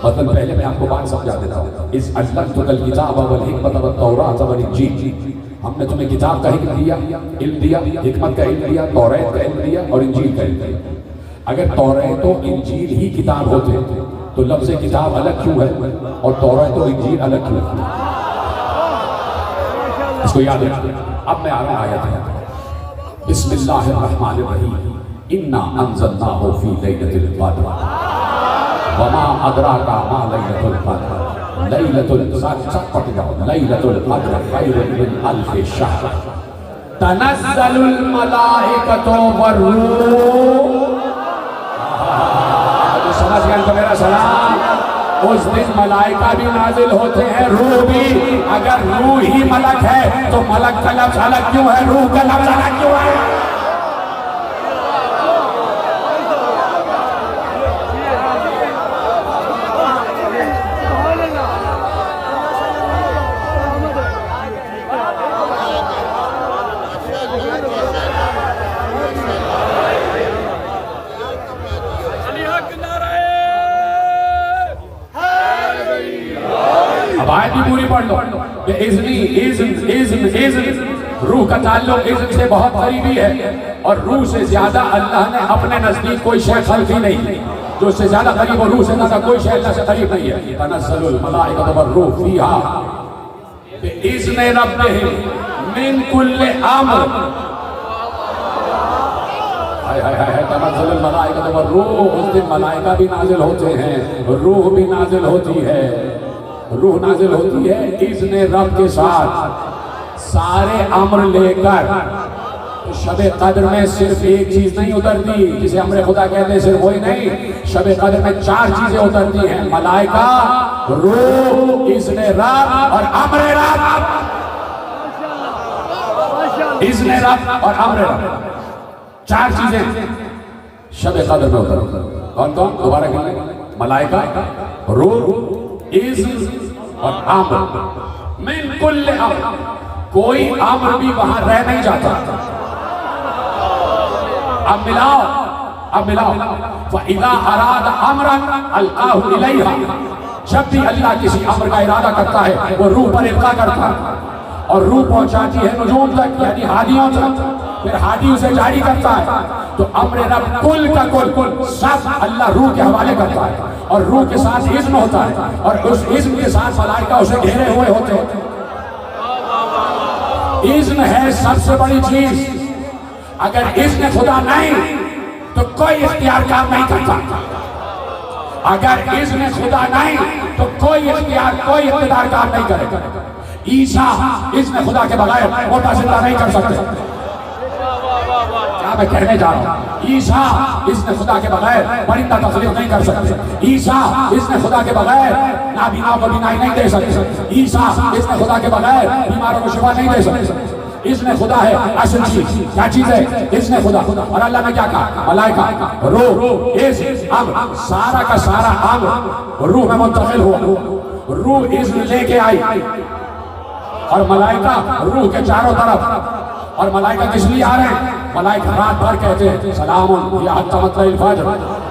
مطلب پہلے میں آپ کو بات سمجھا دیتا ہوں۔ اس علمتک الکتاب والحکمت والتوراۃ والانجیل، ہم نے تمہیں کتاب کا علم دیا، حکمت کا علم دیا، توریت کا علم دیا اور انجیل کا علم دیا۔ اگر توریت و انجیل ہی کتاب ہوتے تو لفظ کتاب الگ کیوں ہے اور توریت و انجیل الگ کیوں ہے؟ اس کو یاد رکھیں۔ اب میں آ رہا ہوں آیت ہے، بسم اللہ الرحمن الرحیم، انا انزلناہ فی لیلۃ القدر وما ادراک ما لیلۃ القدر لیلۃ القدر خیر من الف شہر تنزل الملائکۃ والروح۔ جو سمجھ گئے تو میرا سلام۔ اس دن ملائکہ بھی نازل ہوتے ہیں، روح بھی۔ اگر روح ہی ملک ہے تو ملک کا لفظ الگ کیوں ہے، روح کا لفظ الگ کیوں ہے؟ اب آیت بھی پوری پڑھ لو کہ اذن روح کا تعلق اذن سے بہت قریبی ہے، اور روح سے زیادہ اللہ نے اپنے نزدیک کوئی شے خلق ہی نہیں، جو اس سے زیادہ قریب اور روح سے زیادہ کوئی شے اللہ سے قریب نہیں ہے۔ تنزل الملائکۃ والروح فیہا بإذن ربہم من کل امر۔ تنزل الملائکۃ والروح، اس دن ملائکہ بھی نازل ہوتے ہیں، روح بھی نازل ہوتی ہے، روح نازل ہوتی ہے اذن رب کے ساتھ، سارے امر لے کر۔ شب قدر میں صرف ایک چیز نہیں اترتی جسے امر خدا کہتے ہیں، صرف وہی نہیں، شب قدر میں 4 چیزیں اترتی ہیں، ملائکہ، روح، اذن رب اور امر رب۔ اذن رب اور امر رب، 4 چیزیں شب قدر میں اترتی ہیں۔ کون کون؟ دوبارہ کہتے ہیں، ملائکہ، روح، اذن اور امر۔ من کل امر، کوئی امر بھی وہاں رہ نہیں جاتا۔ اب ملاؤ فَإِذَا أَرَادَ أَمْرًا أَلْقَاهُ إِلَيْهَا، جب بھی اللہ کسی امر کا ارادہ کرتا ہے وہ روح پر القاء کرتا ہے، اور روح پہنچاتی ہے نجوم تک، یعنی ہادیوں تک، پھر ہادی اسے جاری کرتا ہے۔ تو امر رب کل کا کل سب اللہ روح کے حوالے کرتا ہے، اور روح کے ساتھ اذن ہوتا ہے، اور اس اذن کے ساتھ ملائکہ اسے گھیرے ہوئے ہوتے ہیں۔ اذن ہے سب سے بڑی چیز، اگر اذن خدا نہیں تو کوئی اختیار کام نہیں کرتا، اگر اذن خدا نہیں تو کوئی اختیار، کوئی اقتدار کام نہیں کرے گا۔ عیسیٰ اذن خدا کے بغیر موٹا زندہ نہیں کر سکتے، کیا میں کہنے جا رہا ہوں؟ عیسیٰ اذن خدا کے بغیر پرندہ تخلیق نہیں کر سکتے، عیسیٰ اذن خدا کے بغیر نابینا کو بینائی نہیں دے سکتے، عیسیٰ اذن خدا کے بغیر بیماروں کو شفا نہیں دے سکتے۔ اذن خدا ہے اصل چیز، کیا چیز ہے؟ اذن خدا۔ اور اللہ نے کیا کہا؟ ملائکہ، روح، اذن، امر، سارا کا سارا امر روح میں منتقل ہوا۔ روح اذن لے کے آئی، اور ملائکہ روح کے چاروں طرف۔ اور ملائکہ کس لیے آ رہے ہیں؟ ملائکہ رات بھر کہتے ہیں سلام یا حتی مطلع الفجر،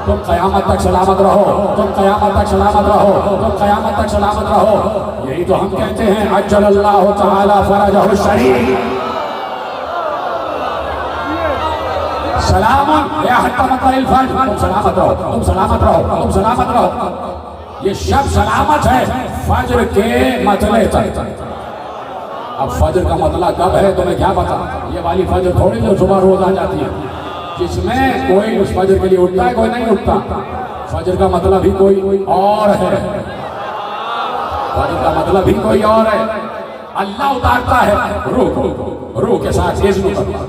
تم قیامت تک سلامت رہو، تم قیامت تک سلامت رہو، تم قیامت تک سلامت رہو۔ یہی تو ہم کہتے ہیں عجل اللہ تعالی فرجہ الشریف، سلام یا حتی مطلع الفجر، تم سلامت رہو، تم سلامت رہو، تم سلامت رہو۔ یہ شب سلامت ہے فجر کے مطلع تک۔ اب فجر کا مطلع کب ہے تمہیں کیا پتا؟ یہ والی فجر تھوڑی جو صبح روز آ جاتی ہے، جس میں کوئی اس فجر کے لیے اٹھتا ہے، کوئی نہیں اٹھتا۔ فجر کا مطلب بھی کوئی اور ہے، فجر کا مطلب بھی کوئی اور ہے۔ اللہ اتارتا ہے روح کے ساتھ اذن کرتا،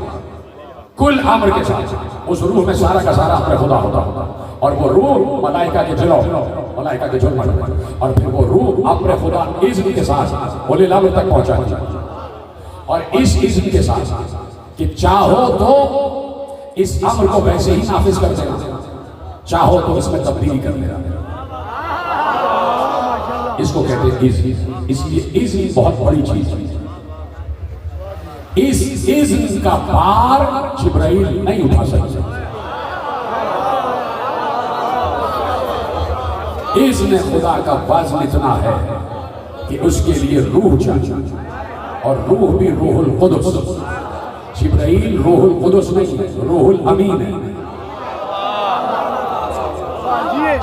کل امر کے ساتھ، اس روح میں سارا کا سارا امر خدا ہوتا، اور وہ روح ملائکہ کے جلو، ملائکہ کے جلو، اور پھر وہ روح امر خدا اذن کے ساتھ اولی الامر تک پہنچاتی ہے۔ اور اس اذن کے ساتھ کہ چاہو تو اس امر کو ویسے ہی نافذ کر دینا، چاہو تو اس میں تبدیلی کر دینا، اس کو کہتے ہیں اذن۔ اس لیے اذن بہت بڑی چیز ہے۔ اس اذن کا بار جبرائیل نہیں اٹھا سکتے۔ اذن خدا کا وزن اتنا ہے کہ اس کے لیے روح چاہیے، اور روح بھی روح القدس۔ جبرائیل روح القدس نہیں ہے، روح الامین ہے۔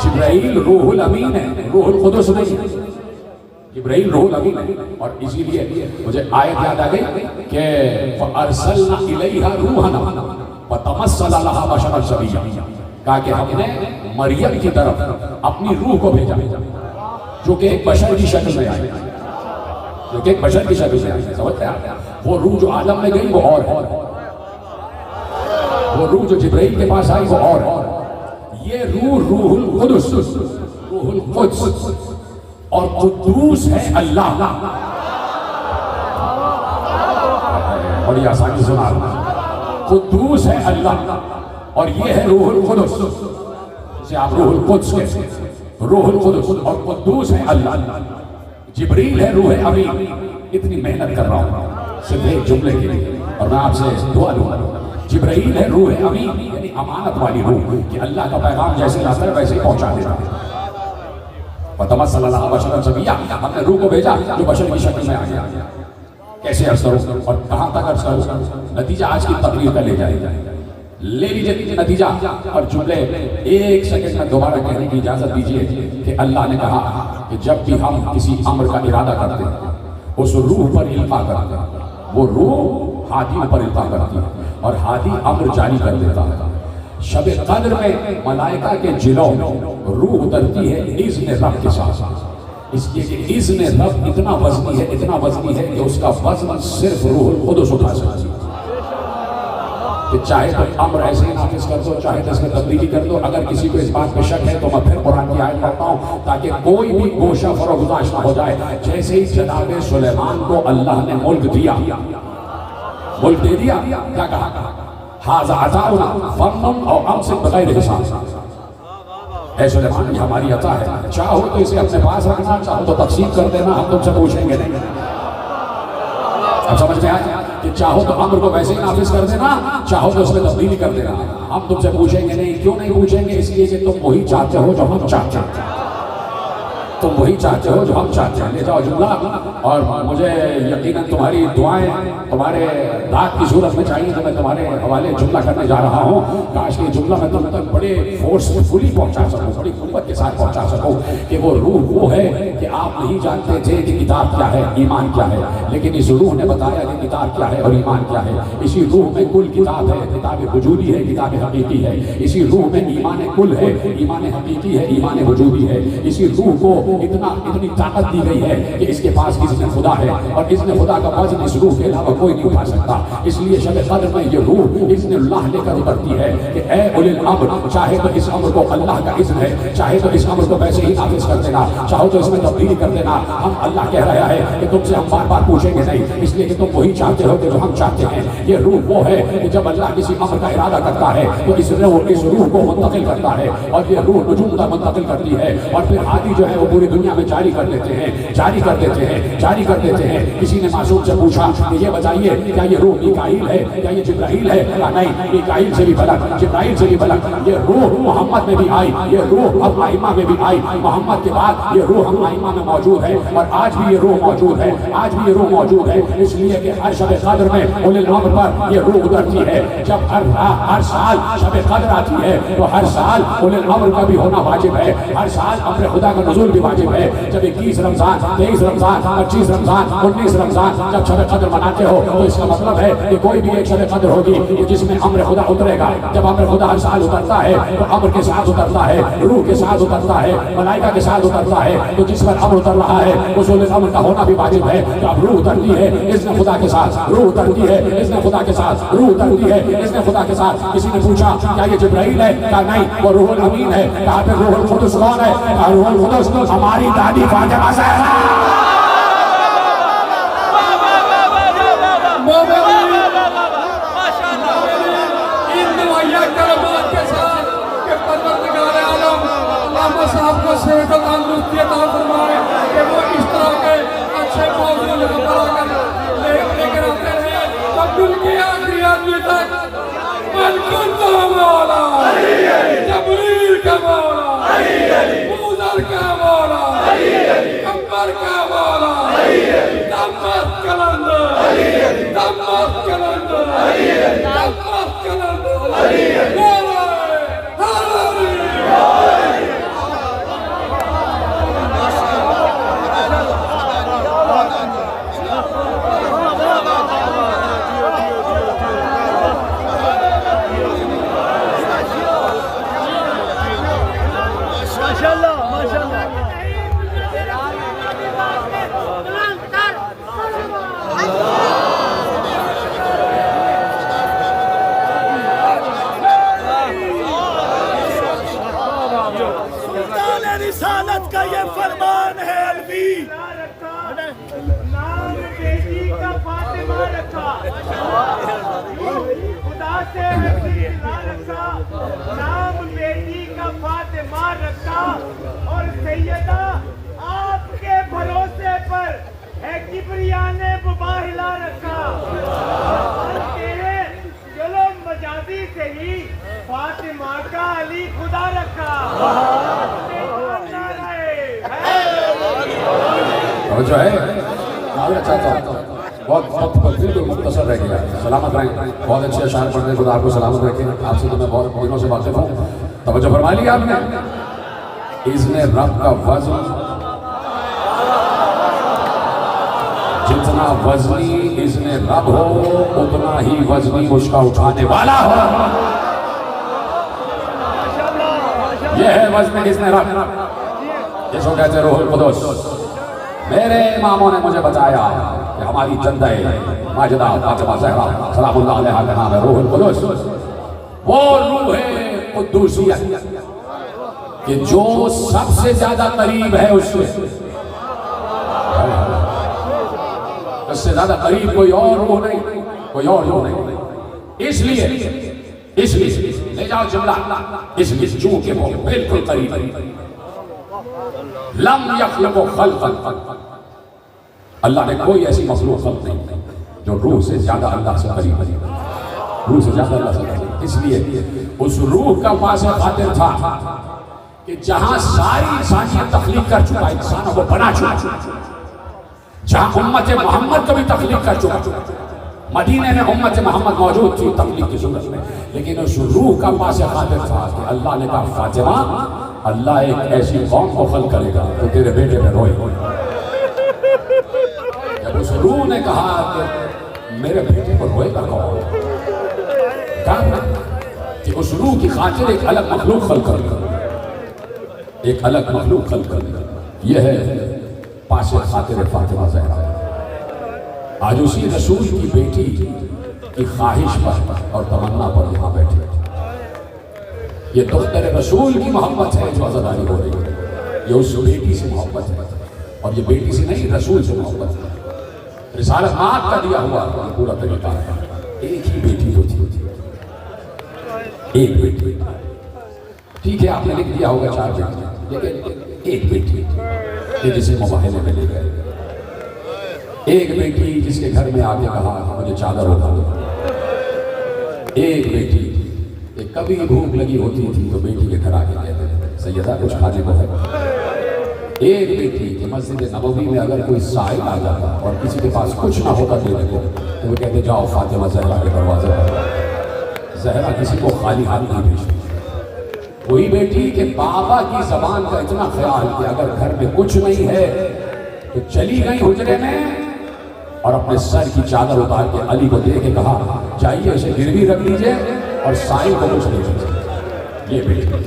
جبرائیل روح الامین ہے، روح القدس نہیں ہے، جبرائیل روح الامین ہے۔ اور اسی لیے مجھے آیت یاد آ گئی کہ فَأَرْسَلْنَا إِلَيْهَا رُوحَنَا فَتَمَثَّلَ لَهَا بَشَرًا سَوِيًّا، کہا کہ ہم نے مریم کی طرف اپنی روح کو بھیجا، جو کہ ایک بشر کی شکل میں آئی، جو کہ ایک بشر کی شکل میں آئی، سمجھتے ہیں؟ وہ روح جو عالم میں گئی وہ اور ہے، وہ روح جو جبرائیل کے پاس آئی وہ اور ہے۔ یہ روح القدس، روح القدس، اور قدوس ہے اللہ۔ بڑی آسانی سے سنا، قدوس ہے اللہ، اور یہ ہے روح القدس، جسے آپ روح القدس کہتے ہیں، روح القدس، اور قدوس ہے اللہ۔ جبریل ہے روح امین۔ اتنی محنت کر رہا ہوں صرف ایک جملے کے لیے، اور میں آپ سے دعا لوں گا۔ جبرائیل ہے روح امین، یعنی امانت والی روح، کہ اللہ کا پیغام جیسے لاتا ہے ویسے ہی پہنچا دیتا ہے۔ وَتَمَثَّلَ لَهَا بَشَرًا سَوِيًّا، ہم نے روح کو بھیجا جو بشر کی شکل میں آ گیا۔ کیسے عرض کروں اور کہاں تک عرض کروں؟ نتیجہ آج کی تقریر کا لے لیجیے نتیجہ، اور جملے ایک سیکنڈ میں دوبارہ کہنے کی اجازت دیجیے کہ اللہ نے کہا کہ جب بھی ہم کسی امر کا ارادہ کرتے ہیں اس روح پر القاء کرتے ہیں، وہ روح ہادیوں پر القاء کرتی ہے، اور ہادی امر جاری کر دیتا ہے۔ شب قدر میں ملائکہ کے جلو روح اترتی ہے اذن رب کے ساتھ، اس لیے کہ اذن رب اتنا وزنی ہے، اتنا وزنی ہے کہ اس کا وزن صرف روح القدس اٹھا سکتی ہے۔ کہ چاہے تو امر ایسے ہی نافذ کر دو، چاہے تو اس میں تبدیلی کر دو۔ اگر کسی کو اس بات پہ شک ہے تو میں پھر قرآن کی آیت پڑھتا ہوں تاکہ کوئی بھی گوشہ فروگزاش نہ ہو جائے۔ جیسے ہی جناب سلیمان کو اللہ نے ملک دیا، ملک دے دیا، کیا کہا؟ ھذا عطاؤنا فامنن او امسک بغیر حساب۔ اے سلیمان یہ ہماری عطا ہے، چاہو تو اسے اپنے پاس رکھنا، چاہو تو تقسیم کر دینا، ہم تم سے پوچھیں گے نہیں۔ اب سمجھ میں آیا کہ چاہو تو امر کو ویسے ہی نافذ کر دینا، چاہو تو اس میں تبدیلی کر دینا، ہم تم سے پوچھیں گے نہیں۔ کیوں نہیں پوچھیں گے؟ اس لیے کہ تم وہی چاہتے ہو جو ہم چاہتے ہیں، تم وہی چاہتے ہو جو ہم چاہتے ہیں۔ لے جاؤ جملہ، اور مجھے یقیناً تمہاری دعائیں تمہارے داد کی صورت میں چاہیے تو میں تمہارے حوالے جملہ کرنے جا رہا ہوں۔ کاش کہ جملہ میں تم تک بڑے فورس فلی پہنچا سکوں، بڑی قوت کے ساتھ پہنچا سکوں کہ وہ روح وہ ہے کہ آپ نہیں جانتے تھے کہ کتاب کیا ہے، ایمان کیا ہے، لیکن اس روح نے بتایا کہ کتاب کیا ہے اور ایمان کیا ہے۔ اسی روح میں کل کتاب ہے، کتاب وجودی ہے، کتاب حقیقی ہے۔ اسی روح میں ایمان کل ہے، ایمان حقیقی ہے، ایمان وجودی ہے۔ اسی روح کو اتنی طاقت دی گئی ہے کہ اس کے پاس اذن خدا ہے، اور اذن خدا کا وزن اس روح کے علاوہ کوئی نہیں اٹھا سکتا۔ اس لیے شب قدر میں یہ روح اذن اللہ لے کر اترتی ہے کہ اے اولی الامر، چاہے تو اس امر کو اللہ کا اذن ہے، چاہے تو اس امر کو ویسے ہی نافذ کر دینا، چاہو تو اس میں تبدیلی کر دینا۔ ہم اللہ کہہ رہا ہے کہ تم سے ہم بار بار پوچھیں گے نہیں، اس لیے کہ تم وہی چاہتے ہو کہ جو ہم چاہتے ہیں۔ یہ روح وہ ہے کہ جب اللہ کسی امر کا ارادہ کرتا ہے تو اس روح کو منتقل کرتا ہے، اور یہ روح نجوم تک منتقل کرتی ہے، اور پھر ہادی جو ہے وہ پوری دنیا میں جاری کر دیتے ہیں، جاری کر دیتے ہیں، جاری کر دیتے ہیں۔ کسی نے معصوم سے پوچھا کہ یہ بتائیے کیا یہ روح میکائیل ہے، کیا یہ جبرائیل ہے؟ کہا نہیں، میکائیل سے بھی بلند، جبرائیل سے بھی بلند۔ یہ روح محمد میں بھی آئی، یہ روح اب ائمہ میں بھی آئی، محمد کے بعد یہ روح ہم ائمہ میں موجود ہے، اور آج بھی یہ روح موجود ہے، آج بھی یہ روح موجود ہے۔ اس لیے کہ ہر شب قدر میں اولی الامر پر یہ روح اترتی ہے۔ جب ہر سال شب قدر آتی ہے تو ہر سال اولی الامر کا بھی ہونا واجب ہے، ہر سال امر خدا کا نزول بھی واجب ہے۔ جب 21 رمضان، 23 رمضان، 25 رمضان، 19 رمضان جب شب قدر مناتے ہو تو اس کا مطلب ہے کہ کوئی بھی ایک شب قدر ہوگی جس میں امر خدا اترے گا۔ جب امر خدا ہر سال اترتا ہے تو امر کے ساتھ اترتا ہے، روح کے ساتھ اترتا ہے، ملائکہ کے ساتھ اترتا ہے، تو جس پر امر اتر رہا ہے اس امر کا ہونا بھی واجب ہے۔ جب روح اترتی ہے اذن خدا کے ساتھ، روح اترتی ہے اذن خدا کے ساتھ، روح اترتی ہے اذن خدا کے ساتھ۔ کسی نے پوچھا کیا یہ جبرائیل ہے؟ کہا نہیں، وہ روح الامین ہے۔ کہا پھر روح القدس کون ہے؟ کہا روح القدس ہماری دادی فاطمہ زہرا۔ صاحب کو صحت تندرستی عطا فرمائے کہ وہ اس طرح کے اچھے موضوع لے کر آتے ہیں اور دل کی آخری آدمی تک من کنت مولا، جبریل کا مولا، موزر کا مولا، کمبر کا مولا، دمت کلندر، دمت کلندر، دمت کلندر۔ رسالت کا یہ فرمان ہے الوی، نام بیٹی کا فاطمہ رکھا، خدا سے رکھا، نام بیٹی کا فاطمہ رکھا، اور سیدہ آپ کے بھروسے پر ہے کبریا نے مباہلا رکھا، تیرے ظلم مجازی سے ہی فاطمہ کا علی خدا رکھا۔ اور جو ہے معذرت چاہتا ہوں، بہت بالکل مختصر رہ گیا، سلامت رہیں، بہت اچھے اشعار پڑھنے خدا آپ کو سلامت رکھیں۔ آپ سے تو میں بہت دنوں سے واقف ہوں، توجہ فرما لیا آپ نے۔ اذن رب کا وزن جتنا وزنی اذن رب ہو اتنا ہی وزنی اس کا اٹھانے والا ہو۔ یہ ہے وزن اذن رب، جس کو کہتے ہیں روح القدس۔ میرے اماموں نے مجھے بتایا کہ ہماری جندہ ماجدہ فاطمہ زہرا سلام اللہ علیہا کا نام ہے روح القدس، وہ روح قدوسیت کہ جو سب سے زیادہ قریب ہے اس سے زیادہ قریب کوئی اور روح نہیں، کوئی اور روح نہیں۔ اس لیے لے جاؤ جملہ، اس لیے چونکہ وہ بالکل قریب ہے، لم یخلق خلقا، اللہ نے کوئی ایسی مخلوق خلق نہیں جو روح سے زیادہ اللہ سے قریب ہے، روح سے زیادہ اللہ سے قریب۔ اس لیے اس روح کا پاس خاطر تھا کہ جہاں ساری انسانیت تخلیق کر چکا، انسانوں کو بنا چکا، جہاں امت محمد کو بھی تخلیق کر چکا، مدینے میں امت محمد موجود تھی تخلیق کی صورت میں، لیکن اس روح کا پاس خاطر تھا کہ اللہ نے کہا فاطمہ اللہ ایک ایسی قوم کو خلق کرے گا تو تیرے بیٹے میں روئے۔ جب اس روح نے کہا کہ میرے بیٹے پر روئے گا کون، کہ اس روح کی خاطر ایک الگ مخلوق خلق کر گا، ایک الگ مخلوق خلق کر گا۔ یہ ہے پاس خاطر فاطمہ زہرا۔ آج اسی رسول کی بیٹی کی خواہش پر اور تمنا پر یہاں بیٹھے، یہ دختر رسول کی محبت ہے جو عزاداری ہو رہی ہے، یہ اس بیٹی سے محبت ہے، اور یہ بیٹی سے نہیں رسول سے محبت ہے۔ رسالت مات کا دیا ہوا پورا طریقہ ہے، ایک ہی بیٹی ہوتی ہوتی، ایک بیٹی، ٹھیک ہے آپ نے لکھ دیا ہوگا 4 بیٹی، لیکن ایک بیٹی کہ جسے مباہلے میں لے گئے، ایک بیٹی جس کے گھر میں آگے کہا مجھے چادر اٹھا دو، ایک بیٹی کہ کبھی بھوک لگی ہوتی تھی تو بیٹی کے گھر آگے کہتے ہیں سیدہ کچھ کھانے کو ہے، ایک بیٹی کہ مسجد نبوی میں اگر کوئی سائل آ جاتا اور کسی کے پاس کچھ نہ ہوتا دینے کو تو وہ کہتے جاؤ فاطمہ زہرا کے دروازے پر، زہرا کسی کو خالی ہاتھ نہیں بھیجتی۔ وہی بیٹی کہ بابا کی زبان کا اتنا خیال کہ اگر گھر میں کچھ نہیں ہے تو چلی گئی حجرے میں اور اپنے سر کی چادر اتار کے علی کو دے کے کہا جائیے اسے گروی رکھ لیجئے اور سائل کو کچھ نہیں دیجئے۔ یہ بیٹی،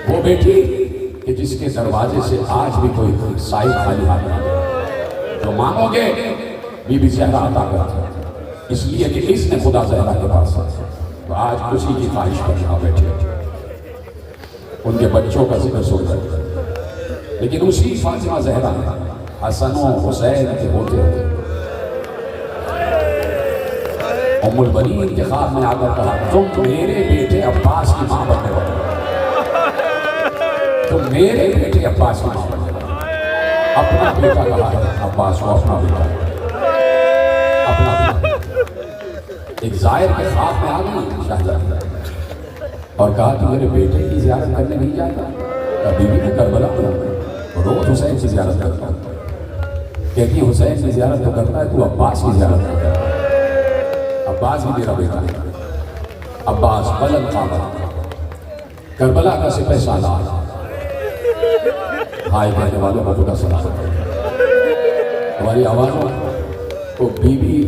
وہ بیٹی کہ جس کے دروازے سے آج بھی کوئی سائل خالی ہاتھ نہیں، تو مانو گے بی بی زہرا عطا کرتی، اس لیے کہ اس نے خدا زہرا کے پاس تو آج اسی کی خواہش پر یہاں بیٹھے، ان کے بچوں کا ذکر سن کر، لیکن اسی فاطمہ زہرا حسن و حسین کے ہوتے ہوتے ام البنین کے خواب میں آ کر کہا تم میرے بیٹے عباس کی ماں بننے والے، تم میرے بیٹے عباس کی ماں بننے والے۔ اپنا بیٹا کہا ہے عباس کو، اپنا بیٹا، اپنا بیٹا۔ ایک زائر کے خواب میں آ گئی شہزادی اور کہا کہ میرے بیٹے کی زیارت کرنے نہیں جاتا، کبھی بھی میں کربلا پر روز حسین کی زیارت کرتا ہوں، کہتی حسین کی زیارت تو کرتا ہے تو عباس کی زیارت کرتا ہے، عباس بھی میرا بیٹا ہے۔ عباس بلند قامت کربلا کا سپہ سالار، بھائی کہنے والوں کو خدا سلام، ہماری آوازوں کو بی بی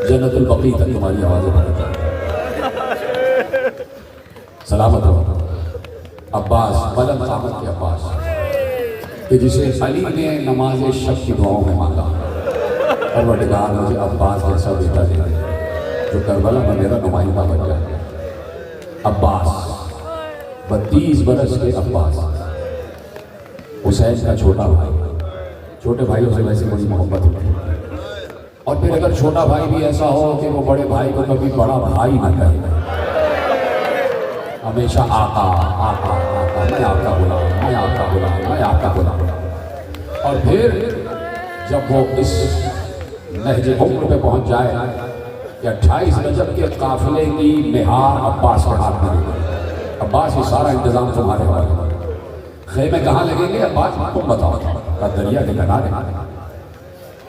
جنت البقیع تک تمہاری آوازیں پہنچا سلامت ہو۔ عباس بلند قامت کے عباس کہ جسے علی نے نماز شب کی دعاؤں میں مانگا، پروردگار مجھے عباس ایسا بیٹا دے جو کربلا میں میرا نمائندہ بن جائے۔ عباس 32 برس کے عباس، حسین کا چھوٹا بھائی، چھوٹے بھائیوں سے ویسے بڑی محبت ہوتی ہے، اور پھر اگر چھوٹا بھائی بھی ایسا ہو کہ وہ بڑے بھائی کو کبھی بڑا بھائی نہ کہے، ہمیشہ آقا آقا آقا، میں آقا غلام، میں آقا غلام، میں آقا غلام۔ اور پھر جب وہ اس نہج عمر پہ پہنچ جائے کہ 28 رجب کے قافلے کی مہار عباس کے ہاتھ میں دے، عباس یہ سارا انتظام تمہارے والے، خیمے کہاں لگیں گے عباس تم بتاؤ، کہا دریا کے کنارے،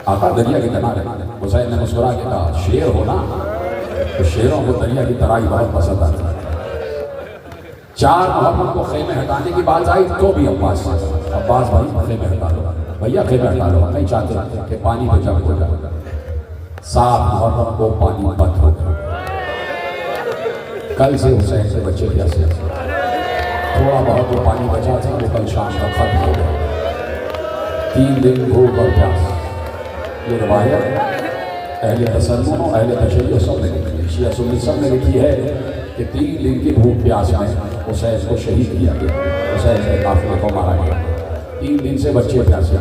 آقا دریا کے کنارے۔ حسین نے مسکرا کے کہا شیر ہو نا تو شیروں کو دریا کی ترائی بہت پسند آتی ہے۔ 4 محرم کو خیمے ہٹانے کی بات آئی تو بھی عباس بھائی خیمے ہٹا لو، بھیا خیمے ہٹا لو، نہیں چاہتے کہ پانی پہ جب ہو جائے۔ 7 محرم کو پانی بند ہو گیا، کل سے حسین سے بچے پیاسے، تھوڑا بہت وہ پانی بچا تھا وہ کل شام تک ختم ہو گیا۔ 3 دن بھوک اور پیاس، یہ روایت اہل تسنن و اہل تشیع سب نے لکھی ہے، شیعہ سنی سب نے لکھی ہے کہ 3 دن کی بھوک پیاس میں حسین کو شہید کیا گیا، حسین کے قافلے کو مارا گیا، 3 دن سے بچے پیاسے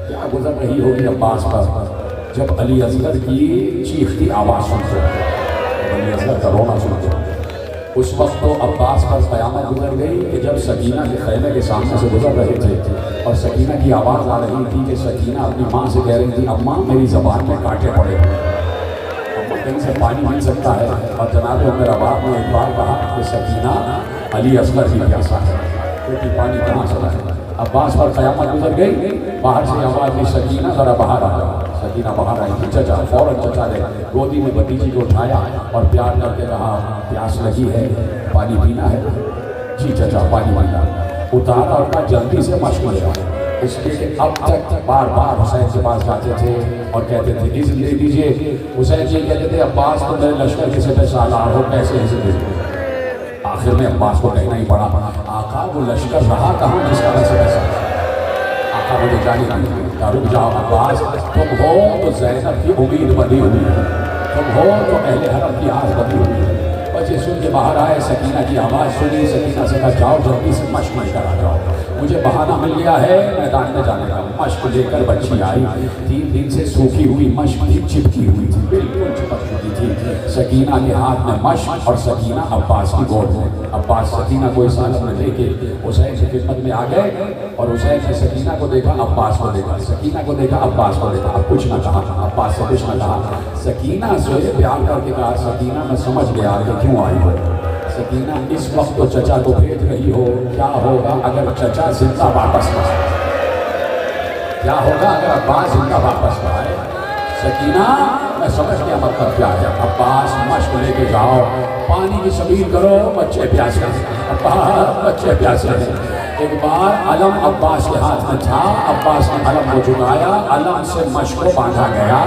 کیا گزر رہی ہوگی عباس پر جب علی اصغر کی چیختی آواز سنتے جب علی اصغر کا رونا سنتے اس وقت تو عباس پر قیامت گزر گئی کہ جب سکینہ کے خیمے کے سامنے سے گزر رہے تھے اور سکینہ کی آواز آ رہی تھی کہ سکینہ اپنی ماں سے کہہ رہی تھی اماں میری زبان میں کانٹے پڑے اماں کہیں سے پانی مل سکتا ہے، اور جناب عمر آباد نے ایک بار کہا کہ سکینہ علی اصغر کی پیاسا ہے کیونکہ پانی کہاں سے لائے۔ عباس پر قیامت گزر گئی، باہر سے آواز دی سکینہ ذرا باہر آ جاؤ۔ سکینہ باہر آئی تھی، چچا فوراً چچا نے گودی میں بھتیجی کو اٹھایا اور پیار کر کے کہا پیاس لگی ہے پانی پینا ہے؟ جی چچا پانی پینا۔ اتارا اور کہا جلدی سے مشق لے آؤ، اس لیے کہ اب تک بار بار حسین کے پاس جاتے تھے اور کہتے تھے اذن دے دیجئے۔ حسین جی کہتے تھے عباس تو میرے لشکر کے سپہ سالار ہو، کیسے اذن دے دیجئے؟ آخر میں عباس کو کہنا ہی پڑا آقا وہ لشکر رہا کہاں جس کا ویسے ویسا؟ آقا مجھے جانے نہیں کہا رک جاؤ عباس، تم ہو تو زینب کی امید بندی ہوئی ہے، تم ہو تو اہل حرم کی آس بندی ہوئی ہے۔ بچے سن کے باہر آئے، سکینہ کی آواز سنی، سکینہ سے کہا جاؤ جلدی سے مشق کر آ جاؤ، مجھے بہانہ مل گیا ہے میدان میں جانے کا۔ مشق لے کر بچی آئی، 3 دن سے سوکھی ہوئی مشق تھی، چپکی ہوئی تھی، بالکل چپک چکی تھی۔ سکینہ کے ہاتھ میں مشق اور سکینہ عباس کی گود میں۔ عباس سکینہ کو اس حالت میں لے کے حسین کی خدمت میں آ گئے اور حسین نے سکینہ کو دیکھا، عباس کو دیکھا، سکینہ کو دیکھا، عباس کو دیکھا، اب کچھ نہ کہا، عباس سے کچھ نہ کہا۔ سکینہ سے پیار کر کے کہا سکینہ میں سمجھ گیا کہ کیوں آئی ہو۔ سکینہ اس وقت تو چچا کو بھیج رہی ہو، کیا ہوگا اگر چچا زندہ واپس نہ آئے؟ کیا ہوگا اگر عباس زندہ واپس نہ آئے؟ سکینہ میں سمجھ گیا مطلب کیا ہے، عباس مشق لے کے جاؤ، پانی کی سبیل کرو، بچے پیاسے ہیں، عباس بچے پیاسے ہیں۔ ایک بار علم عباس کے ہاتھ میں تھا، عباس نے علم کو جھکایا، علم سے مشق کو باندھا گیا،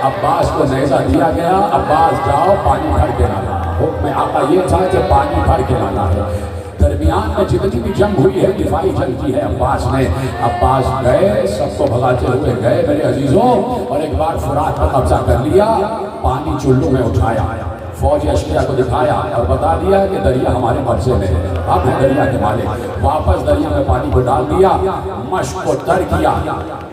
عباس کو نیزہ دیا گیا، عباس جاؤ پانی بھر کے لانا۔ حکم آقا یہ تھا کہ پانی بھر کے لانا ہے۔ درمیان میں جتنی بھی جنگ ہوئی ہے دفاعی جنگ کی ہے عباس نے، عباس گئے سب کو بھگاتے ہوئے گئے میرے عزیزوں، اور ایک بار فرات پر قبضہ کر لیا، پانی چلو میں اٹھایا، فوج اشقیہ کو دکھایا اور بتا دیا کہ دریا ہمارے قبضے میں ہے، ہم ہیں دریا کے مالک۔ واپس دریا میں پانی کو ڈال دیا، مشق کو تر کیا،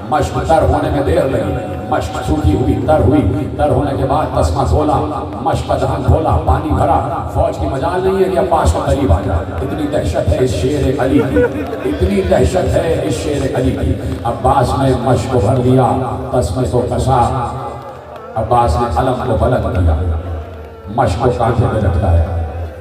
مشق تر ہونے میں دیر لگی، مشق سوکھی ہوئی، تر ہوئی، تر ہونے کے بعد تسمہ کھولا، مشق کا دہن کھولا، پانی بھرا، فوج کی مجال نہیں ہے کہ عباس کو قریب آ جائے۔ اتنی دہشت ہے اس شیر علی کی، اتنی دہشت ہے اس شیر علی کی۔ عباس نے مشق کو بھر دیا، تسمے کو کسا، عباس نے علم کو بلند کیا، مشق کو کانٹے میں لٹکایا،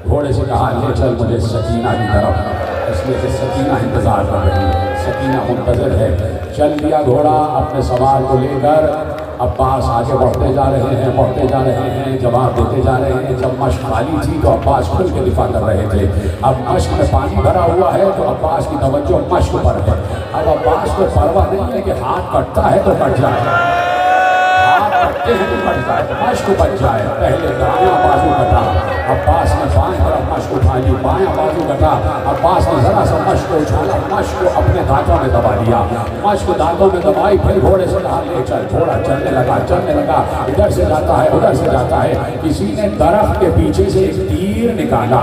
گھوڑے سے کہا لے چل مجھے سکینہ کی طرف، اس لیے کہ سکینہ انتظار کر رہی ہے، سکینہ منتظر ہے۔ چل دیا گھوڑا اپنے سوار کو لے کر، عباس آگے بڑھتے جا رہے ہیں، بڑھتے جا رہے ہیں، جواب دیتے جا رہے ہیں۔ جب مشق خالی تھی تو عباس کھل کے دفاع کر رہے تھے، اب مشق میں پانی بھرا ہوا ہے تو عباس کی توجہ مشق پر ہے۔ اب عباس کو پرواہ نہیں ہے کہ ہاتھ کٹتا ہے تو کٹ جائے، کٹتے ہیں تو کٹ جائے، مشق بچ جائے۔ پہلے دایاں بازو کٹا، عباس نے بائیں طرف مشق اٹھائی، بایاں بازو کٹا، عباس نے ذرا سا مشق کو اچھالا، مشق کو اپنے دانتوں میں دبا لیا، مشق دانتوں میں دبائی، پھر گھوڑے سے کہا لے چل۔ گھوڑا چلنے لگا، چلنے لگا، ادھر سے جاتا ہے ادھر سے جاتا ہے۔ کسی نے درخت کے پیچھے سے ایک تیر نکالا،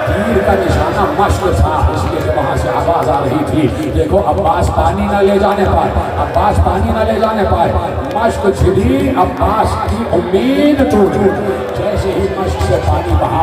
تیر کا نشانہ مشق تھا، اس لیے کہ وہاں سے آواز آ رہی تھی دیکھو عباس پانی نہ لے جانے پائے، عباس پانی نہ لے جانے پائے۔ مشق چھلی، عباس کی امید ٹوٹ، جیسے ہی مشق سے پانی بہا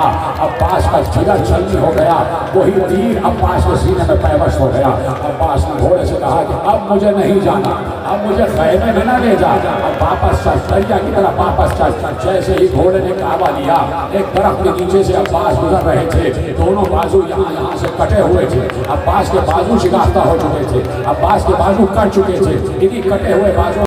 عباس کا جگر چلنی ہو گیا، وہی تیر عباس کے سینے میں پیوست ہو گیا۔ عباس نے گھوڑے سے کہا کہ اب مجھے نہیں جانا، اب مجھے خیمے میں نہ لے جا، اب واپس چل، دریا کی طرف واپس چل۔ جیسے ہی گھوڑے نے کعبہ لیا، ایک درخت کے نیچے سے عباس گزر رہے تھے، دونوں بازو یہاں سے کٹے ہوئے تھے، عباس کے بازو شکافتہ ہو چکے تھے، عباس کے بازو کٹ چکے تھے، انہی کٹے ہوئے بازو